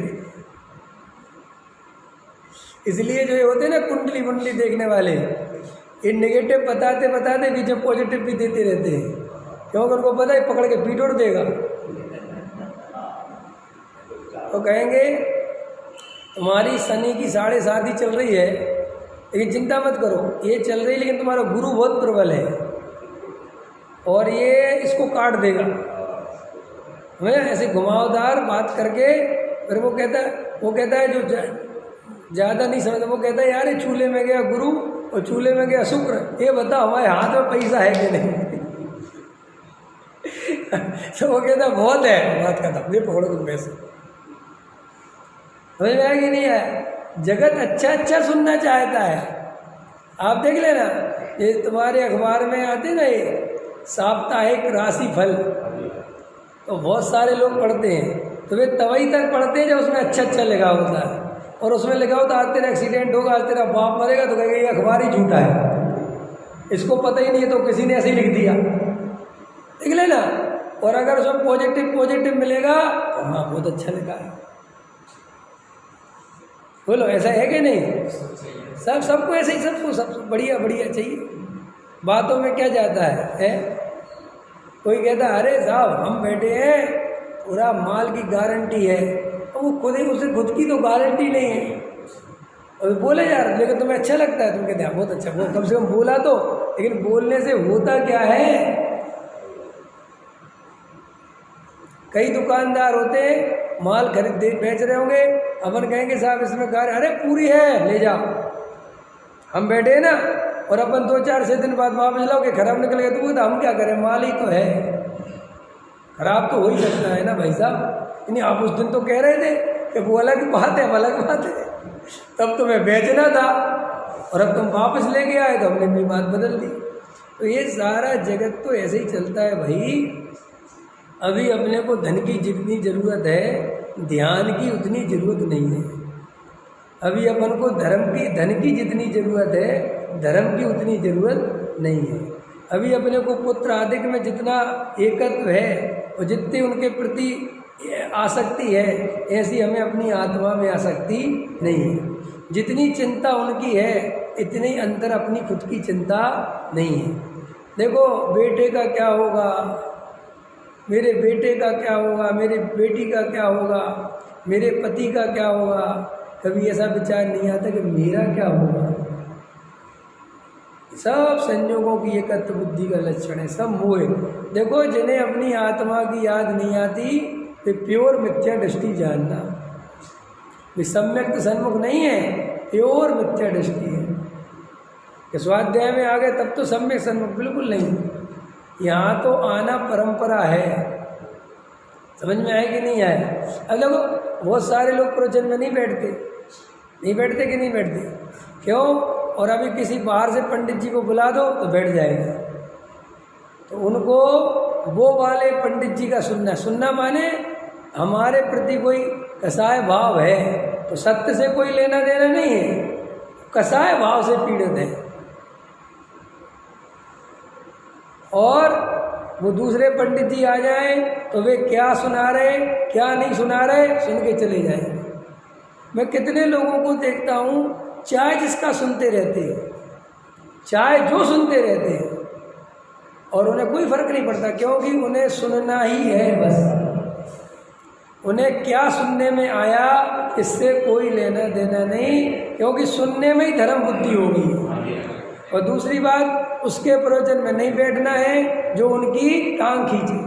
इसलिए जो ये होते हैं ना कुंडली वुंडली देखने वाले, ये नेगेटिव बताते बताते बीच में पॉजिटिव भी देते रहते हैं, क्योंकि उनको पता है पकड़ के पीट उड़ देगा। तो कहेंगे तुम्हारी शनि की 7.5 चल रही है, लेकिन चिंता मत करो, ये चल रही है लेकिन तुम्हारा गुरु बहुत प्रबल है और ये इसको काट देगा। हमें ऐसे घुमावदार बात करके फिर वो कहता है जो ज़्यादा नहीं समझता, वो कहता है यार ये चूल्हे में गया गुरु और चूल्हे में गया शुक्र, ये बता हमारे हाथ में पैसा है कि नहीं। तो वो कहता बहुत है, बात करता ये पकड़ो तुम पैसे। समझ में आया कि नहीं है? जगत अच्छा अच्छा सुनना चाहता है। आप देख लेना, ये तुम्हारे अखबार में आते ना ये साप्ताहिक राशि फल, तो बहुत सारे लोग पढ़ते हैं, तो वे तभी तक पढ़ते हैं जब उसमें अच्छा अच्छा लिखा होता है, और उसमें लिखा होता है आज तेरा एक्सीडेंट होगा, आज तेरा बाप मरेगा, तो कहेंगे ये अखबार ही झूठा है, इसको पता ही नहीं है, तो किसी ने ऐसे ही लिख दिया। देख लेना, और अगर उसमें पॉजिटिव मिलेगा तो हाँ बहुत अच्छा लिखा है। बोलो ऐसा है कि नहीं? सबको ऐसे ही, सबको बढ़िया बढ़िया चाहिए। बातों में क्या जाता है? कोई कहता है अरे साहब हम बैठे हैं, पूरा माल की गारंटी है, तो वो खुद ही, उसे खुद की तो गारंटी नहीं है, और बोले यार लेकिन तुम्हें अच्छा लगता है, तुम कहते हैं बहुत अच्छा, वो कम से कम बोला तो, लेकिन बोलने से होता क्या है? कई दुकानदार होते हैं माल खरीद बेच रहे होंगे, अपन कहेंगे साहब इसमें गारंटी, अरे पूरी है ले जाओ, हम बैठे हैं ना, और अपन 2-4-6 दिन बाद वापस लाओगे खराब निकल गया, तो हम क्या करें, माल ही तो है, खराब तो हो ही सकता है ना भाई साहब। नहीं आप उस दिन तो कह रहे थे कि वो अलग बात है, अलग बात है, तब तुम्हें बेचना था और अब तुम वापस लेके आए तो हमने अपनी बात बदल दी। तो ये सारा जगत तो ऐसे ही चलता है भाई। अभी अपने को धन की जितनी ज़रूरत है, ध्यान की उतनी ज़रूरत नहीं है। अभी अपन को धन की जितनी ज़रूरत है, धर्म की उतनी ज़रूरत नहीं है। अभी अपने को पुत्र आदि में जितना एकत्व है और जितनी उनके प्रति आसक्ति है, ऐसी हमें अपनी आत्मा में आसक्ति नहीं है। जितनी चिंता उनकी है, इतनी अंदर अपनी खुद की चिंता नहीं है। देखो बेटे का क्या होगा, मेरे बेटे का क्या होगा, मेरे बेटी का क्या होगा, मेरे पति का क्या होगा, कभी ऐसा विचार नहीं आता कि मेरा क्या होगा। सब संयोगों की एकत्व बुद्धि का लक्षण है, सब मोह है। देखो जिन्हें अपनी आत्मा की याद नहीं आती वे प्योर मिथ्या दृष्टि जानना, वे सम्यक सन्मुख नहीं है, प्योर मिथ्या दृष्टि है। कि स्वाध्याय में आ गए तब तो सम्यक सन्मुख बिल्कुल नहीं, यहाँ तो आना परंपरा है। समझ में आए कि नहीं आए? अब देखो बहुत सारे लोग प्रवचन में नहीं बैठते कि नहीं बैठते, क्यों? और अभी किसी बाहर से पंडित जी को बुला दो तो बैठ जाएगा, तो उनको वो वाले पंडित जी का सुनना माने हमारे प्रति कोई कसाय भाव है, तो सत्य से कोई लेना देना नहीं है, कसाय भाव से पीड़ित है। और वो दूसरे पंडित जी आ जाएं तो वे क्या सुना रहे क्या नहीं सुना रहे सुन के चले जाएंगे। मैं कितने लोगों को देखता हूँ, चाहे जिसका सुनते रहते हैं, चाहे जो सुनते रहते हैं, और उन्हें कोई फर्क नहीं पड़ता, क्योंकि उन्हें सुनना ही है बस। उन्हें क्या सुनने में आया इससे कोई लेना देना नहीं, क्योंकि सुनने में ही धर्म बुद्धि होगी। और दूसरी बात, उसके प्रवचन में नहीं बैठना है जो उनकी टांग खींचे,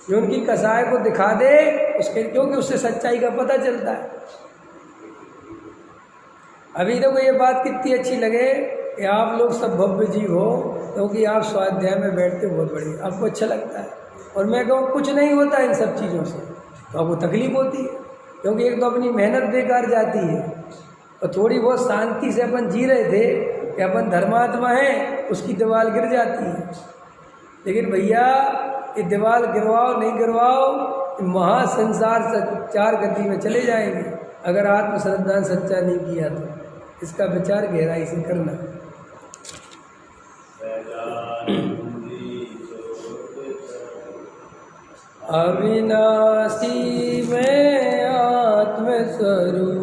जो उनकी कसाय को दिखा दे उसके, क्योंकि उससे सच्चाई का पता चलता है। अभी देखो ये बात कितनी अच्छी लगे कि आप लोग सब भव्य जीव हो, क्योंकि आप स्वाध्याय में बैठते हो, बहुत बढ़िया, आपको अच्छा लगता है। और मैं कहूँ कुछ नहीं होता इन सब चीज़ों से, तो आपको तकलीफ होती है, क्योंकि एक तो अपनी मेहनत बेकार जाती है, और थोड़ी बहुत शांति से अपन जी रहे थे कि अपन धर्मात्मा हैं, उसकी दीवार गिर जाती है। लेकिन भैया ये दीवार गिरवाओ नहीं गिरवाओ, महासंसार चार गति में चले जाएंगे अगर आत्मश्रद्धा सच्चा नहीं किया तो। इसका विचार गहराई से करना। अविनाशी में आत्मस्वरूप